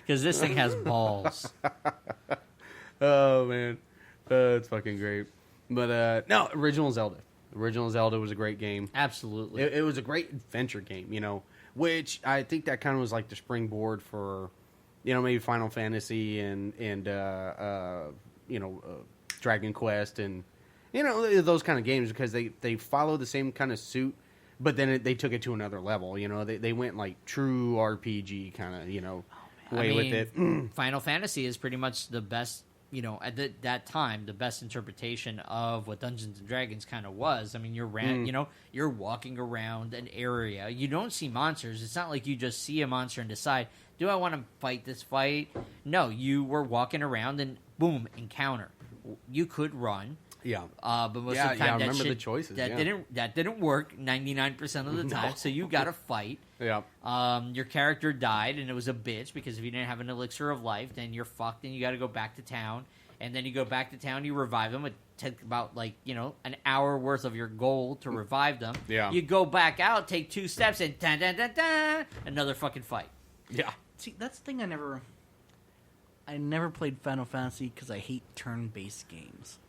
because this thing has balls. Oh, man. It's fucking great. But, no, Original Zelda. Original Zelda was a great game. Absolutely. It was a great adventure game, you know, which I think that kind of was like the springboard for, you know, maybe Final Fantasy and Dragon Quest and, you know, those kind of games, because they follow the same kind of suit, but then they took it to another level. You know, they went like true RPG kind of, you know, way with it. Final Fantasy is pretty much the best, you know, at that time, the best interpretation of what Dungeons and Dragons kind of was. I mean, you're walking around an area. You don't see monsters. It's not like you just see a monster and decide, do I want to fight this fight? No, you were walking around and boom, encounter. You could run. Yeah. But most Yeah, of the time, I remember the choices, that yeah. didn't work 99% of the time. So you got to fight. Yeah. Your character died, and it was a bitch, because if you didn't have an elixir of life, then you're fucked, and you got to go back to town. And then you go back to town, you revive them. It takes about an hour worth of your goal to revive them. Yeah. You go back out, take 2 steps, and dun, dun, dun, dun, another fucking fight. Yeah. See, that's the thing I never played Final Fantasy because I hate turn-based games.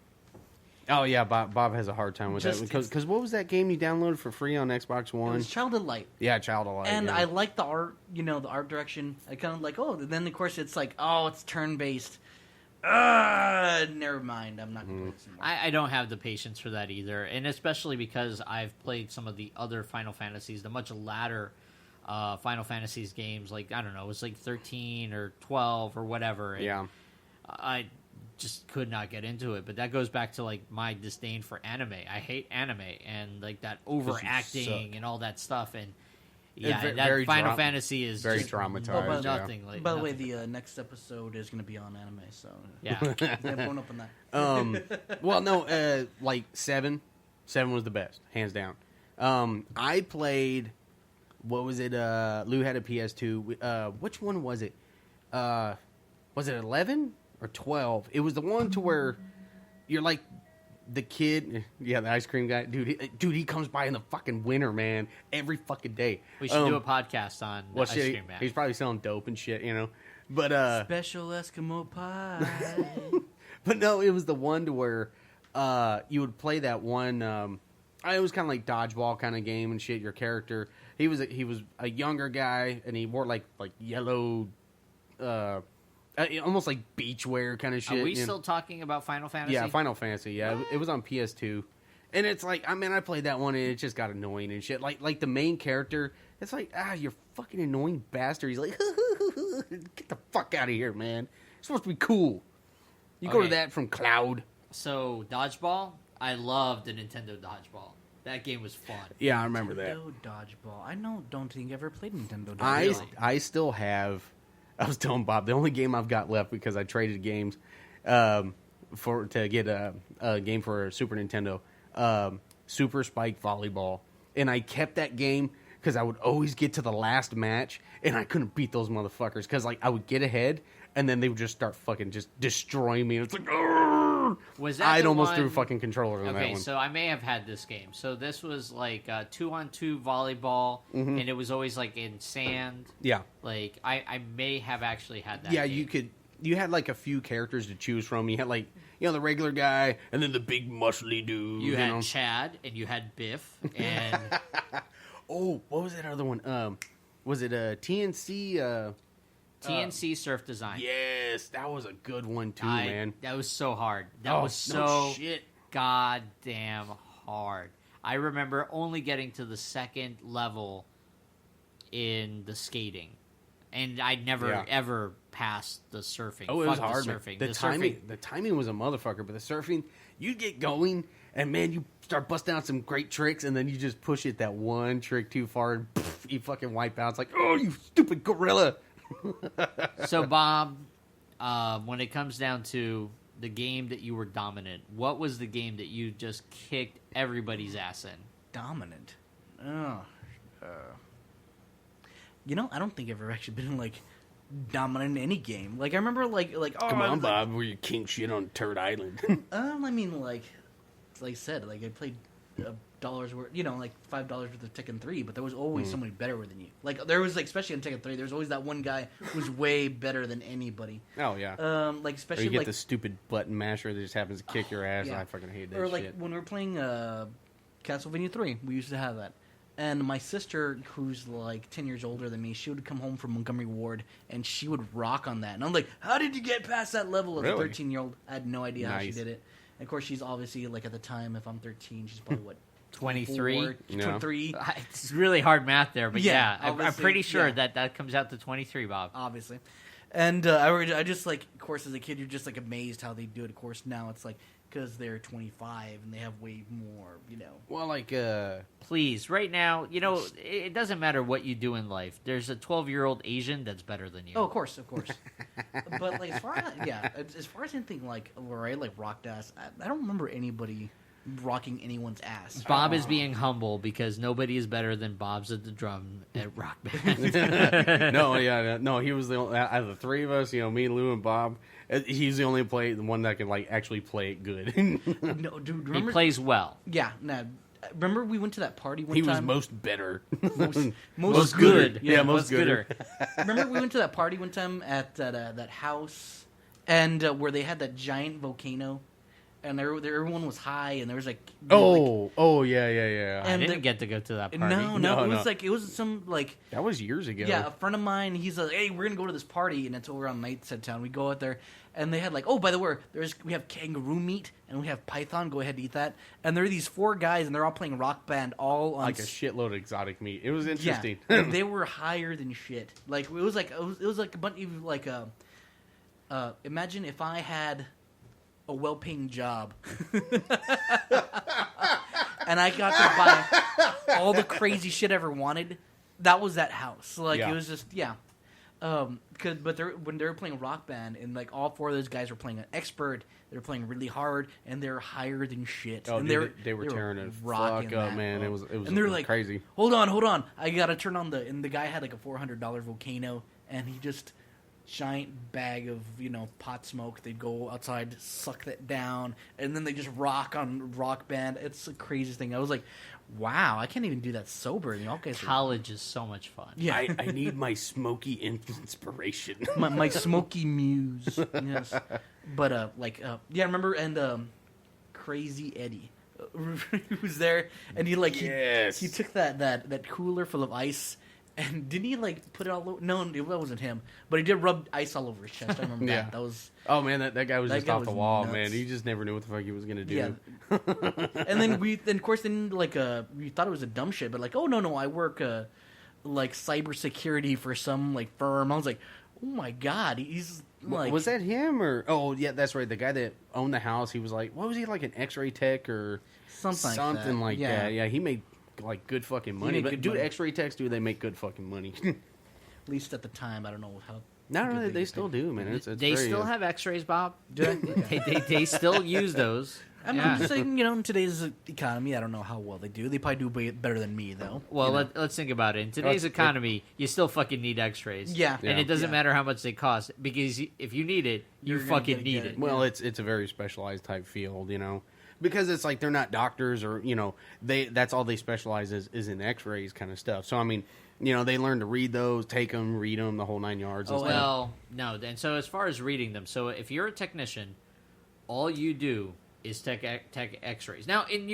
Oh, yeah, Bob has a hard time with that. Just- Because what was that game you downloaded for free on Xbox It One? was Child of Light. Yeah, Child of Light. And yeah. I like the art, the art direction. I kind of like, then of course it's like, it's turn-based. Never mind. I'm not going to play this anymore. I don't have the patience for that either, and especially because I've played some of the other Final Fantasies, the much latter Final Fantasies games, like, I don't know, it was like 13 or 12 or whatever. And Yeah. I just could not get into it, but that goes back to, like, my disdain for anime. I hate anime and, like, that overacting and all that stuff, and yeah, that very Final Fantasy is very just traumatized, yeah. nothing. Like, By the way, nothing. the next episode is going to be on anime, so Yeah. I'm going up on that. Well, no, like 7. 7 was the best, hands down. I played, what was it? Lou had a PS2. Which one was it? Was it 11 or 12? It was the one to where you're like the kid. Yeah, the ice cream guy. Dude, he comes by in the fucking winter, man, every fucking day. We should do a podcast on the ice cream man. He's probably selling dope and shit, you know. But Special Eskimo pie. but no, it was the one to where you would play that one. It was kind of like dodgeball kind of game and shit. Your character, he was a younger guy, and he wore like yellow, almost like beachwear kind of shit. Are we still talking about Final Fantasy? Yeah, Final Fantasy. Yeah, it was on PS2, and it's like, I mean, I played that one and it just got annoying and shit. Like the main character, it's like, you're fucking annoying bastard. He's like, get the fuck out of here, man. It's supposed to be cool. You go to that from Cloud. So, Dodgeball, I loved the Nintendo Dodgeball. That game was fun. Yeah, I remember that. Nintendo Dodgeball. Don't think I ever played Nintendo Dodgeball. I still have. I was telling Bob, the only game I've got left, because I traded games to get a game for Super Nintendo, Super Spike Volleyball, and I kept that game because I would always get to the last match and I couldn't beat those motherfuckers, because like I would get ahead and then they would just start fucking just destroying me. It's like, Argh! Was that I'd the almost one... threw fucking controller on that Okay, one. so I may have had this game. So this was like 2-on-2 volleyball, and it was always like in sand. Yeah. Like I may have actually had that. Yeah, game. you had like a few characters to choose from. You had like, the regular guy and then the big muscly dude. You had know? Chad and you had Biff and Oh, what was that other one? Was it TNC? TNC Surf Design. Yes, that was a good one too, man. That was so hard. That was so no shit. goddamn hard. I remember only getting to the second level in the skating, and I'd never ever passed the surfing. Oh, it was Fuck hard. The surfing. The timing was a motherfucker, but the surfing, you'd get going, and man, you start busting out some great tricks, and then you just push it that one trick too far, and you fucking wipe out. It's like, oh, you stupid gorilla. So, Bob, when it comes down to the game that you were dominant, what was the game that you just kicked everybody's ass in? Dominant. Oh. I don't think I've ever actually been, like, dominant in any game. Like, I remember, like oh, come on, Bob, were you king shit on Turd Island? I mean, like I said, like, I played dollars worth, like $5 worth of Tekken 3, but there was always somebody better than you. Like, there was, like, especially in Tekken 3, there's always that one guy who's way better than anybody. Oh, yeah. Like, especially, or you get like, the stupid button masher that just happens to kick your ass, yeah. and I fucking hate that or, like, shit. when we were playing Castlevania 3, we used to have that. And my sister, who's, like, 10 years older than me, she would come home from Montgomery Ward, and she would rock on that. And I'm like, how did you get past that level as Really? a 13-year-old? I had no idea how she Nice. did it. And, of course, she's obviously, like, at the time, if I'm 13, she's probably, what, 23? 23? It's really hard math there, but Yeah, I'm obviously, pretty sure yeah. that comes out to 23, Bob. Obviously. And I just, like, of course, as a kid, you're just, like, amazed how they do it. Of course, now it's, like, because they're 25 and they have way more, Well, like, Please, right now, it doesn't matter what you do in life. There's a 12-year-old Asian that's better than you. Oh, of course. But, like, as far as anything, like, where I, like, rocked ass, I don't remember anybody rocking anyone's ass. Bob is being humble because nobody is better than Bob's at the drum at Rock Band. no, he was the only, out of the three of us, me, Lou, and Bob. He's the only the one that can like actually play it good. No, dude, He remember? plays well. Yeah, no. Remember we went to that party one He time? was most better. most good. Yeah, most gooder. Remember we went to that party one time at that house, and where they had that giant volcano, and everyone was high, and there was like yeah. I And didn't get to go to that party. No, it was some like That was years ago. yeah, a friend of mine. He's like, hey, we're gonna go to this party, and it's over on Knightshead Town. We go out there, and they had like, oh, by the way, we have kangaroo meat and we have python. Go ahead and eat that. And there are these 4 guys, and they're all playing Rock Band, all on like a shitload of exotic meat. It was interesting. Yeah, and they were higher than shit. Like it was like a bunch of like imagine if I had a well-paying job and I got to buy all the crazy shit I ever wanted. That was that house. Like Yeah. it was just when they were playing Rock Band, and like all 4 of those guys were playing an expert, they were playing really hard, and they're higher than shit. Oh, and dude, they were tearing it rocking fuck up, that. man. It was and they're like crazy. Hold on, I gotta turn on the guy had like a $400 volcano, and he just giant bag of pot smoke. They'd go outside, suck that down, and then they just rock on Rock Band. It's the craziest thing. I was like, wow, I can't even do that sober. You know, okay, so, College is so much fun. yeah, I need my smoky inspiration. my smoky muse. Yes, but yeah, I remember and Crazy Eddie. He was there, and he Yes. he took that cooler full of ice. And didn't he put it all over? No, that wasn't him. But he did rub ice all over his chest. I remember Yeah. that. That was Oh man, that guy was That just guy off the was wall, nuts. man. He just never knew what the fuck he was gonna do. yeah. And then we thought it was a dumb shit, but oh no, I work cybersecurity for some firm. I was like, oh my god, he's like, was that him or? Oh yeah, that's right. The guy that owned the house, he was like, what was he, like an X-ray tech or something like yeah. that? Yeah, he made good fucking money. made But good dude, money. X-ray techs, they make good fucking money. At least at the time, I don't know how. No, good they still do, man. It's They very, still have X-rays, Bob. Do I? They still use those. I'm just saying, in today's economy, I don't know how well they do. They probably do better than me, though. Well, let's think about it. In today's Let's- economy, you still fucking need X-rays. Yeah. And it doesn't Yeah. matter how much they cost, because if you need it, you You're gonna fucking get need it. it. Well, it's a very specialized type field, because it's like they're not doctors or that's all they specialize is in X-rays kind of stuff. So I mean, they learn to read those, take them, read them, the whole 9 yards. And Oh, stuff. Well, no. And so as far as reading them, so if you're a technician, all you do is tech X-rays. Now, in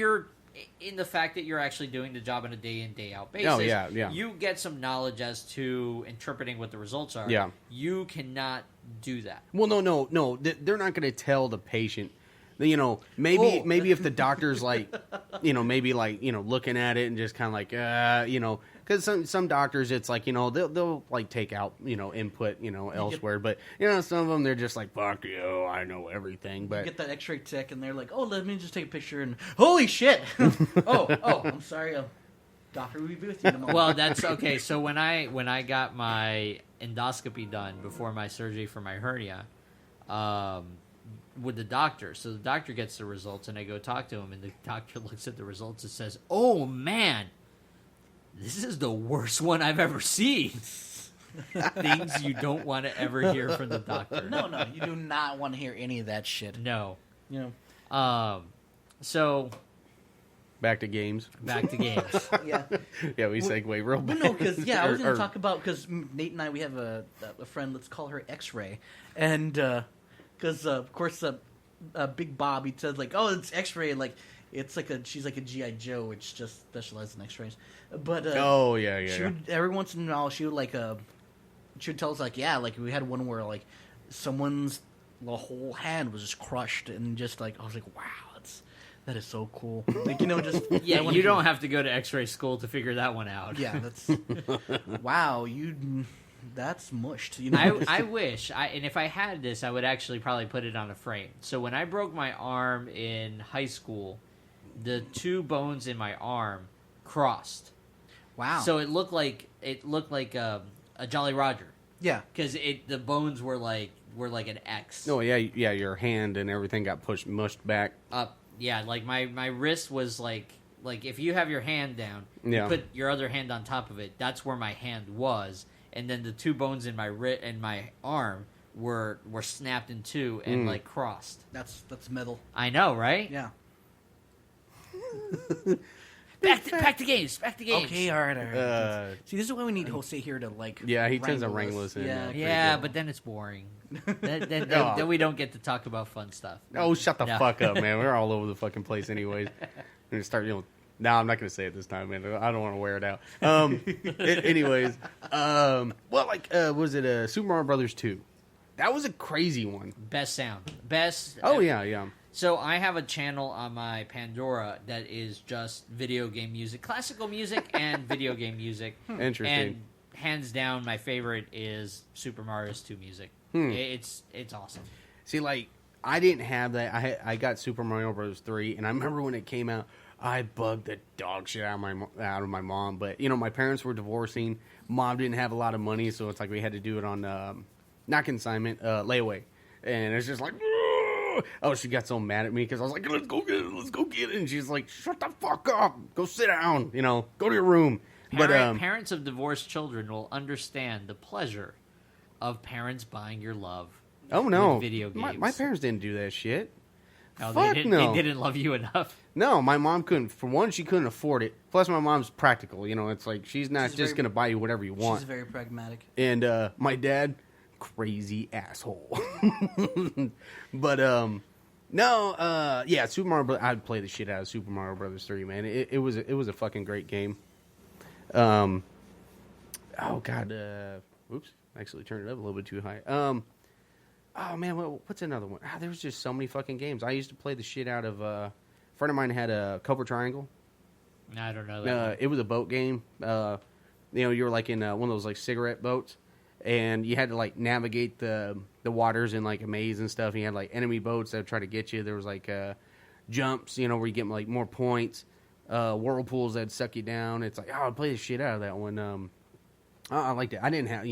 the fact that you're actually doing the job on a day in, day out basis, yeah. you get some knowledge as to interpreting what the results are. Yeah. You cannot do that. Well, no. They're not going to tell the patient. Maybe if the doctor's maybe looking at it and just kind of because some doctors, it's like, they'll like take out, input, elsewhere. But, some of them, they're just like, fuck you, I know everything. But you get that x-ray tech and they're like, oh, let me just take a picture and, holy shit. oh, I'm sorry. Doctor will be with you tomorrow. Well, that's okay. So when I got my endoscopy done before my surgery for my hernia, with the doctor, so the doctor gets the results, and I go talk to him, and the doctor looks at the results and says, "Oh man, this is the worst one I've ever seen." Things you don't want to ever hear from the doctor. No, you do not want to hear any of that shit. No. So back to games. Yeah. Yeah, we segue real bad. No, because I was going to talk about, because Nate and I, we have a friend. Let's call her X-Ray, and because of course Big Bob, he says like, oh, it's X-Ray, like it's like she's like a GI Joe, which just specializes in X-rays. But she would, every once in a while she would she would tell us like, like we had one where like someone's whole hand was just crushed, and just like I was like, wow, that is so cool. Like, just you don't have to go to X-ray school to figure that one out. Yeah, that's wow. That's mushed. I wish, and if I had this, I would actually probably put it on a frame. So when I broke my arm in high school, the two bones in my arm crossed. Wow. So it looked like a Jolly Roger. Yeah, because the bones were like an X. Oh yeah. Your hand and everything got mushed back up. Yeah, like my wrist was like if you have your hand down, you put your other hand on top of it. That's where my hand was, and then the two bones in my arm were snapped in two and like crossed. That's metal. I know, right? Yeah. Back to games. Okay, all right. See, this is why we need Jose here to like. Yeah, he tends to wrangle us in. Yeah, but then it's boring. then we don't get to talk about fun stuff. Oh, shut the fuck up, man. We're all over the fucking place anyways. We're going to start, no, I'm not going to say it this time, man. I don't want to wear it out. Anyways, was it Super Mario Brothers 2? That was a crazy one. Best sound. Oh, yeah. So I have a channel on my Pandora that is just video game music, classical music and video game music. Interesting. And hands down, my favorite is Super Mario's 2 music. It's awesome. See, like, I didn't have that. I got Super Mario Bros. 3, and I remember when it came out, I bugged the dog shit out of my mom. But, my parents were divorcing. Mom didn't have a lot of money, so it's like we had to do it on, not consignment, layaway. And it's just like, oh, she got so mad at me because I was like, let's go get it. And she's like, shut the fuck up. Go sit down. Go to your room. Parents of divorced children will understand the pleasure of parents buying your love. Oh, no. With video games. My parents didn't do that shit. No, Fuck they didn't love you enough. No, my mom couldn't. For one, she couldn't afford it. Plus, my mom's practical. It's like she's not just going to buy you whatever you want. She's very pragmatic. And my dad, crazy asshole. But, no, Super Mario Brothers. I'd play the shit out of Super Mario Brothers 3, man. It was a fucking great game. Oh, God. Oops. Actually turned it up a little bit too high. Oh, man, what's another one? There was just so many fucking games. I used to play the shit out of... a friend of mine had a Cobra Triangle. I don't know that. It was a boat game. You were like in one of those like cigarette boats, and you had to like navigate the waters in like a maze and stuff. And you had like enemy boats that would try to get you. There was like jumps, where you get like more points. Whirlpools that'd suck you down. It's like, I'd play the shit out of that one. I liked it. I didn't have,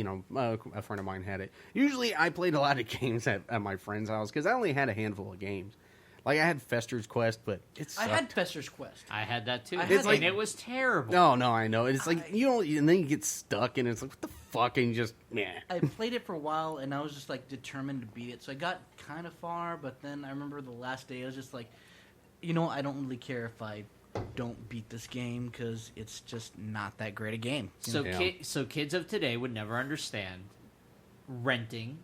a friend of mine had it. Usually I played a lot of games at my friend's house because I only had a handful of games. Like, I had Fester's Quest, but it sucked. I had Fester's Quest. I had that too. And it was terrible. No, I know. It's like, and then you get stuck, and it's like, what the fuck, and you just, meh. I played it for a while, and I was just, like, determined to beat it. So I got kind of far, but then I remember the last day, I was just like, I don't really care if I don't beat this game, because it's just not that great a game. So kids of today would never understand renting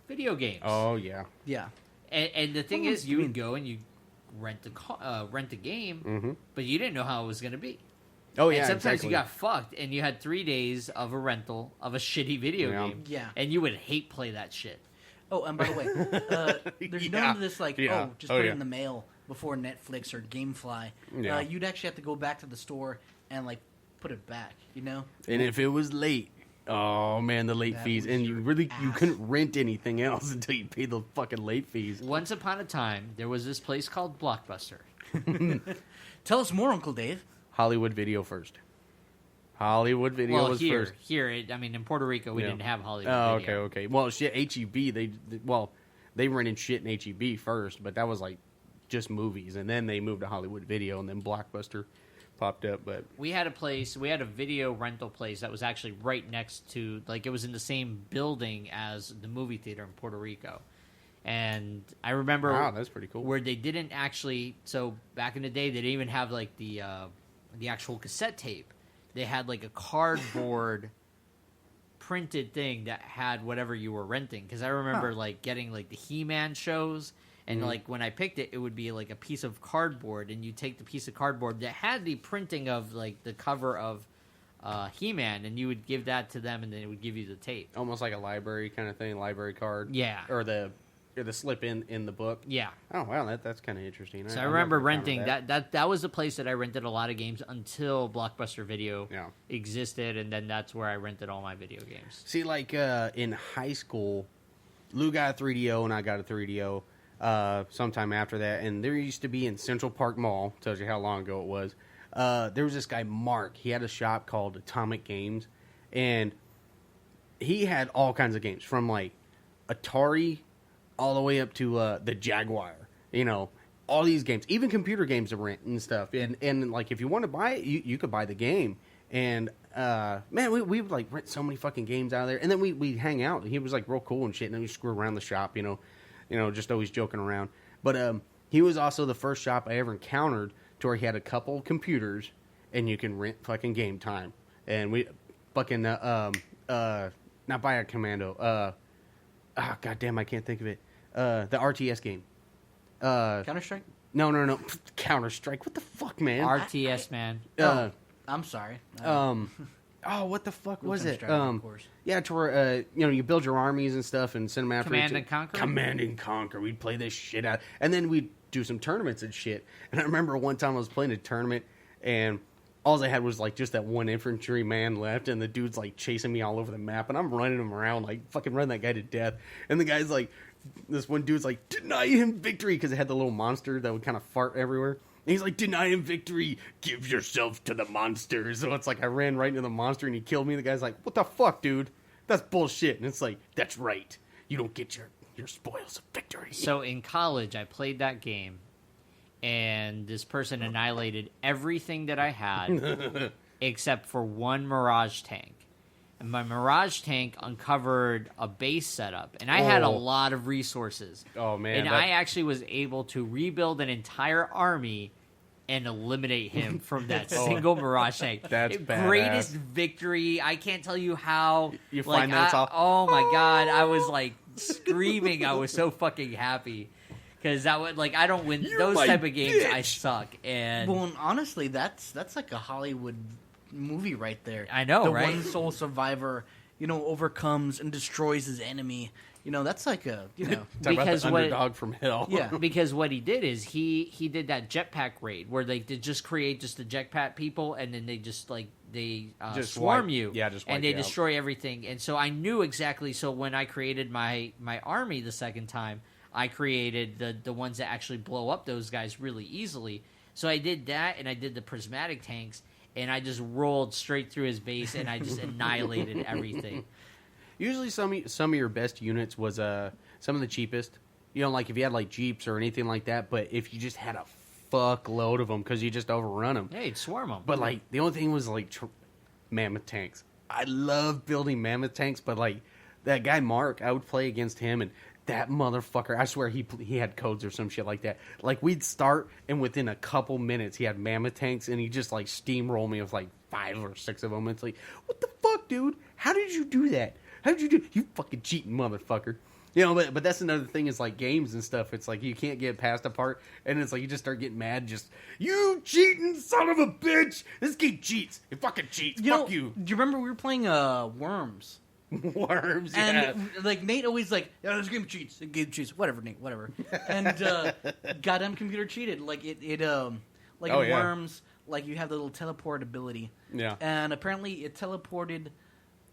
video games. Oh, yeah. Yeah. And the thing is, you would go and you rent a game, but you didn't know how it was going to be. Oh, yeah, and sometimes exactly. you got fucked, and you had 3 days of a rental of a shitty video game. Yeah. And you would hate play that shit. Oh, and by the way, there's none of this like, just put it in the mail before Netflix or GameFly. Yeah. You'd actually have to go back to the store and like put it back, you know? And if it was late, oh man, the late That fees, was and your you ass. couldn't rent anything else until you paid the fucking late fees. Once upon a time, there was this place called Blockbuster. Tell us more, Uncle Dave. Hollywood Video first. Hollywood Video Well, was here, first. in Puerto Rico, we Yeah. didn't have Hollywood Oh, Video. okay. Well, shit, HEB, they rented shit in HEB first, but that was like just movies, and then they moved to Hollywood Video, and then Blockbuster popped up. But We had a video rental place that was actually right next to, like, it was in the same building as the movie theater in Puerto Rico. And I remember wow, that's pretty cool. where they didn't actually, so back in the day, they didn't even have, like, the actual cassette tape. They had, like, a cardboard printed thing that had whatever you were renting. Because I remember, like, getting, like, the He-Man shows. And, like, when I picked it, it would be, like, a piece of cardboard. And you take the piece of cardboard that had the printing of, like, the cover of He-Man. And you would give that to them, and then it would give you the tape. Almost like a library kind of thing, library card. Yeah. Or the slip in the book. Yeah. Oh wow, that's kind of interesting. So I remember renting that was the place that I rented a lot of games until Blockbuster Video Yeah. existed, and then that's where I rented all my video games. See, like in high school, Lou got a 3DO and I got a 3DO sometime after that. And there used to be in Central Park Mall, tells you how long ago it was, there was this guy, Mark. He had a shop called Atomic Games. And he had all kinds of games from like Atari all the way up to the Jaguar. You know, all these games, even computer games to rent and stuff. And like if you want to buy it, you could buy the game. And man, we would like rent so many fucking games out of there, and then we'd hang out. He was like real cool and shit, and then we screw around the shop, you know, just always joking around. But he was also the first shop I ever encountered to where he had a couple computers, and you can rent fucking game time. And we fucking not Bio Commando. Goddamn, I can't think of it. The RTS game. Counter-Strike? No. Counter Strike. What the fuck, man? RTS, man. I'm sorry. Oh, what the fuck was it? Counter-Strike, of course. Yeah, to where you build your armies and stuff and send them after Command and Conquer? Command and Conquer. We'd play this shit out, and then we'd do some tournaments and shit. And I remember one time I was playing a tournament, and all I had was like just that one infantry man left, and the dude's like chasing me all over the map, and I'm running him around like fucking running that guy to death. And the guy's like, this one dude's like, deny him victory, because it had the little monster that would kind of fart everywhere. And he's like, deny him victory, give yourself to the monster. So it's like I ran right into the monster and he killed me. The guy's like, what the fuck, dude? That's bullshit. And it's like, that's right. You don't get your spoils of victory. So in college, I played that game, and this person annihilated everything that I had except for one Mirage tank. And my Mirage tank uncovered a base setup, and I had a lot of resources. Oh, man. And I actually was able to rebuild an entire army and eliminate him from that single Mirage tank. That's greatest badass. victory. I can't tell you how. You like, find that's all. Oh my god! I was like screaming. I was so fucking happy because that would like I don't win You're those my type of games. I bitch. suck. And Well, and honestly, that's like a Hollywood movie right there. I know, the right? one sole survivor, overcomes and destroys his enemy. That's like a, Talk Because about the what- underdog from hell. Yeah. because what he did is he did that jetpack raid where they did just create just the jetpack people, and then they just like they Just swarm wipe- you, yeah, just wipe and they you out. destroy everything. And so I knew exactly. So when I created my army the second time, I created the ones that actually blow up those guys really easily. So I did that, and I did the prismatic tanks, and I just rolled straight through his base, and I just annihilated everything. Usually some of your best units was some of the cheapest. Like if you had like Jeeps or anything like that, but if you just had a fuckload of them because you just overrun them. Yeah, you'd swarm them. But like the only thing was like mammoth tanks. I love building mammoth tanks, but like that guy Mark, I would play against him, and that motherfucker, I swear he had codes or some shit like that. Like we'd start, and within a couple minutes he had mammoth tanks, and he just like steamroll me with like 5 or 6 of them. It's like, what the fuck, dude? How did you do that? How did you do? You fucking cheating motherfucker. But that's another thing is like games and stuff. It's like you can't get past a part, and it's like you just start getting mad. Just you cheating son of a bitch! This game cheats. It fucking cheats. Fuck you. Do you remember we were playing Worms? Worms. Yeah. And like Nate always like, yeah, this game cheats. The game cheats. Whatever, Nate. Whatever. And goddamn computer cheated. Like it Oh, yeah. Worms. like you have the little teleport ability. Yeah. And apparently it teleported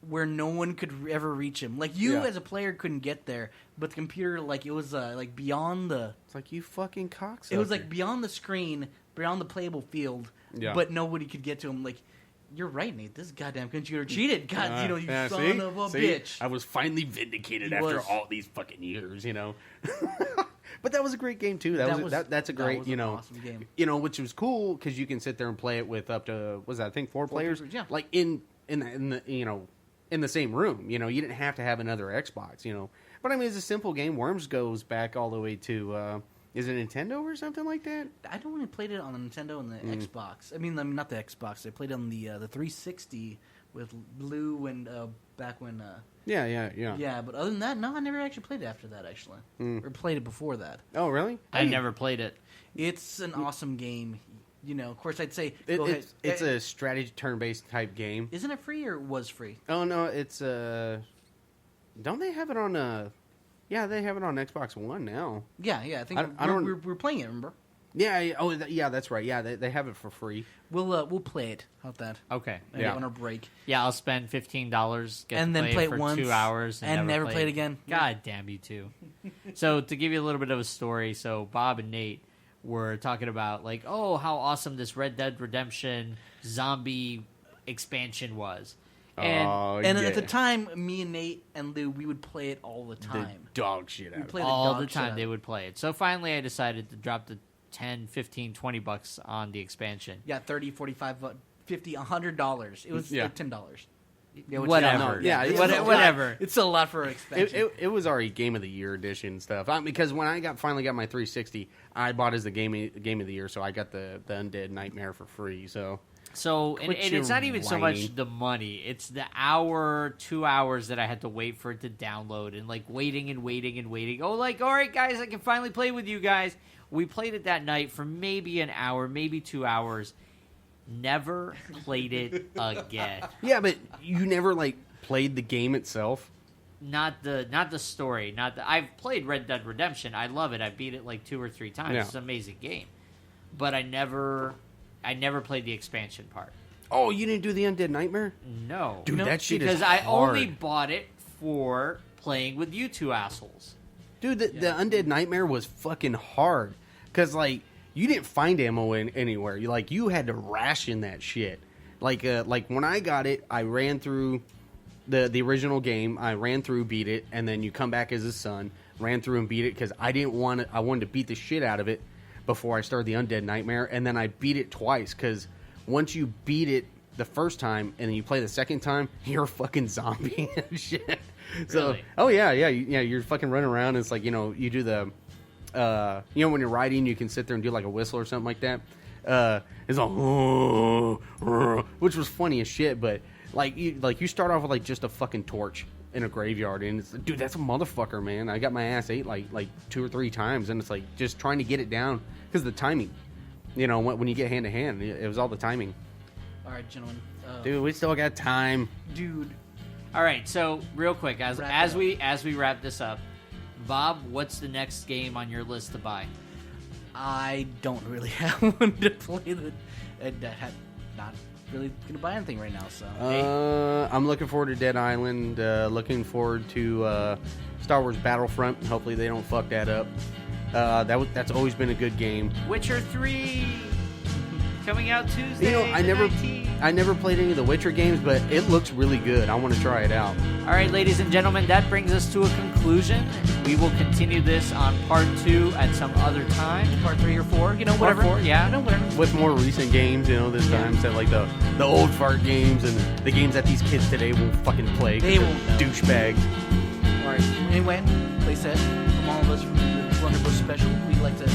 where no one could ever reach him. Like you as a player couldn't get there, but the computer, like it was like beyond the. It's like you fucking cocksucker. It was like beyond the screen, beyond the playable field, but nobody could get to him. Like, you're right, Nate. This goddamn computer cheated. God, you son of a bitch. I was finally vindicated after all these fucking years, But that was a great game too. That's a great, awesome game. Which was cool because you can sit there and play it with up to I think four players, yeah. like in the in the same room. You didn't have to have another Xbox. But I mean, it's a simple game. Worms goes back all the way to is it Nintendo or something like that? I don't really played it on the Nintendo and the Xbox. I mean, not the Xbox. I played it on the 360 with Blue and back when. Yeah. Yeah, but other than that, no, I never actually played it after that. Actually, or played it before that. Oh, really? I never played it. It's an awesome game. Of course, I'd say it's a strategy turn-based type game. Isn't it free or was free? Oh no, it's don't they have it on Yeah, they have it on Xbox One now. Yeah, I think we're playing it. Remember? Yeah. That's right. Yeah, they have it for free. We'll play it. How's that? Okay. On our break. Yeah, I'll spend $15 and then play it for once 2 hours and never play it again. God damn you two. So to give you a little bit of a story, so Bob and Nate were talking about like, oh, how awesome this Red Dead Redemption zombie expansion was. And at the time, me and Nate and Lou, we would play it all the time. The dog shit out of it. All the time they would play it. So finally I decided to drop the 10, 15, 20 bucks on the expansion. Yeah, 30, 45, 50, $100. It was like $10. Yeah, whatever. Whatever. It's a lot for an expansion. It was already Game of the Year edition stuff. Because when I finally got my 360, I bought it as the Game of the Year, so I got the Undead Nightmare for free. So and it's not even so much the money; it's the 2 hours that I had to wait for it to download, and like waiting. Oh, like, all right, guys, I can finally play with you guys. We played it that night for maybe an hour, maybe 2 hours. Never played it again. Yeah, but you never played the game itself. Not the story. I've played Red Dead Redemption. I love it. I beat it like 2 or 3 times. Yeah. It's an amazing game, but I never played the expansion part. Oh, you didn't do the Undead Nightmare? No. Dude, that shit because is hard. I only bought it for playing with you two assholes. Dude, the Undead Nightmare was fucking hard. Because, you didn't find ammo anywhere. You had to ration that shit. Like when I got it, I ran through the original game. I ran through, beat it, and then you come back as his son, ran through and beat it because I wanted to beat the shit out of it before I started the Undead Nightmare, and then I beat it twice, because once you beat it the first time, and then you play the second time, you're a fucking zombie and shit. So, really? Oh yeah, you're fucking running around, and it's like, you do the, when you're riding, you can sit there and do like a whistle or something like that. It's all, which was funny as shit, but you start off with just a fucking torch in a graveyard, and it's, dude, that's a motherfucker, man. I got my ass ate like 2 or 3 times, and it's just trying to get it down because the timing, when you get hand to hand, it was all the timing. All right, gentlemen. Dude, we still got time. Dude. All right, so real quick, as we wrap this up, Bob, what's the next game on your list to buy? I don't really have one to play not really gonna buy anything right now. So I'm looking forward to Dead Island. Looking forward to Star Wars Battlefront. Hopefully they don't fuck that up. That's always been a good game. Witcher 3 coming out Tuesday. I never played any of the Witcher games, but it looks really good. I want to try it out. All right, ladies and gentlemen, that brings us to a conclusion. We will continue this on part 2 at some other time. Part 3 or 4, whatever. Part 4, yeah. Whatever. With more recent games, this time, instead of the old fart games and the games that these kids today won't fucking play. They won't. Douchebags. All right. Anyway, like I said, from all of us from the Blunderbuss Special, we'd like to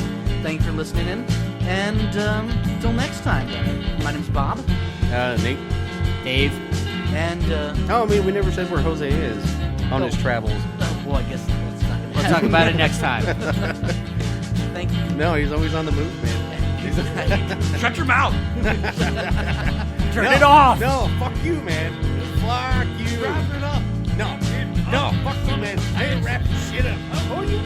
thank you for listening in. And until next time, my name's Bob. Nate. Dave. And we never said where Jose is on his travels. Well, I guess that's not gonna We'll talk about it next time. Thank you. No, he's always on the move, man. Shut your mouth. Turn it off. No, fuck you, man. Fuck you. Wrap it up. No, fuck you, man. I ain't wrapping shit up. Oh, you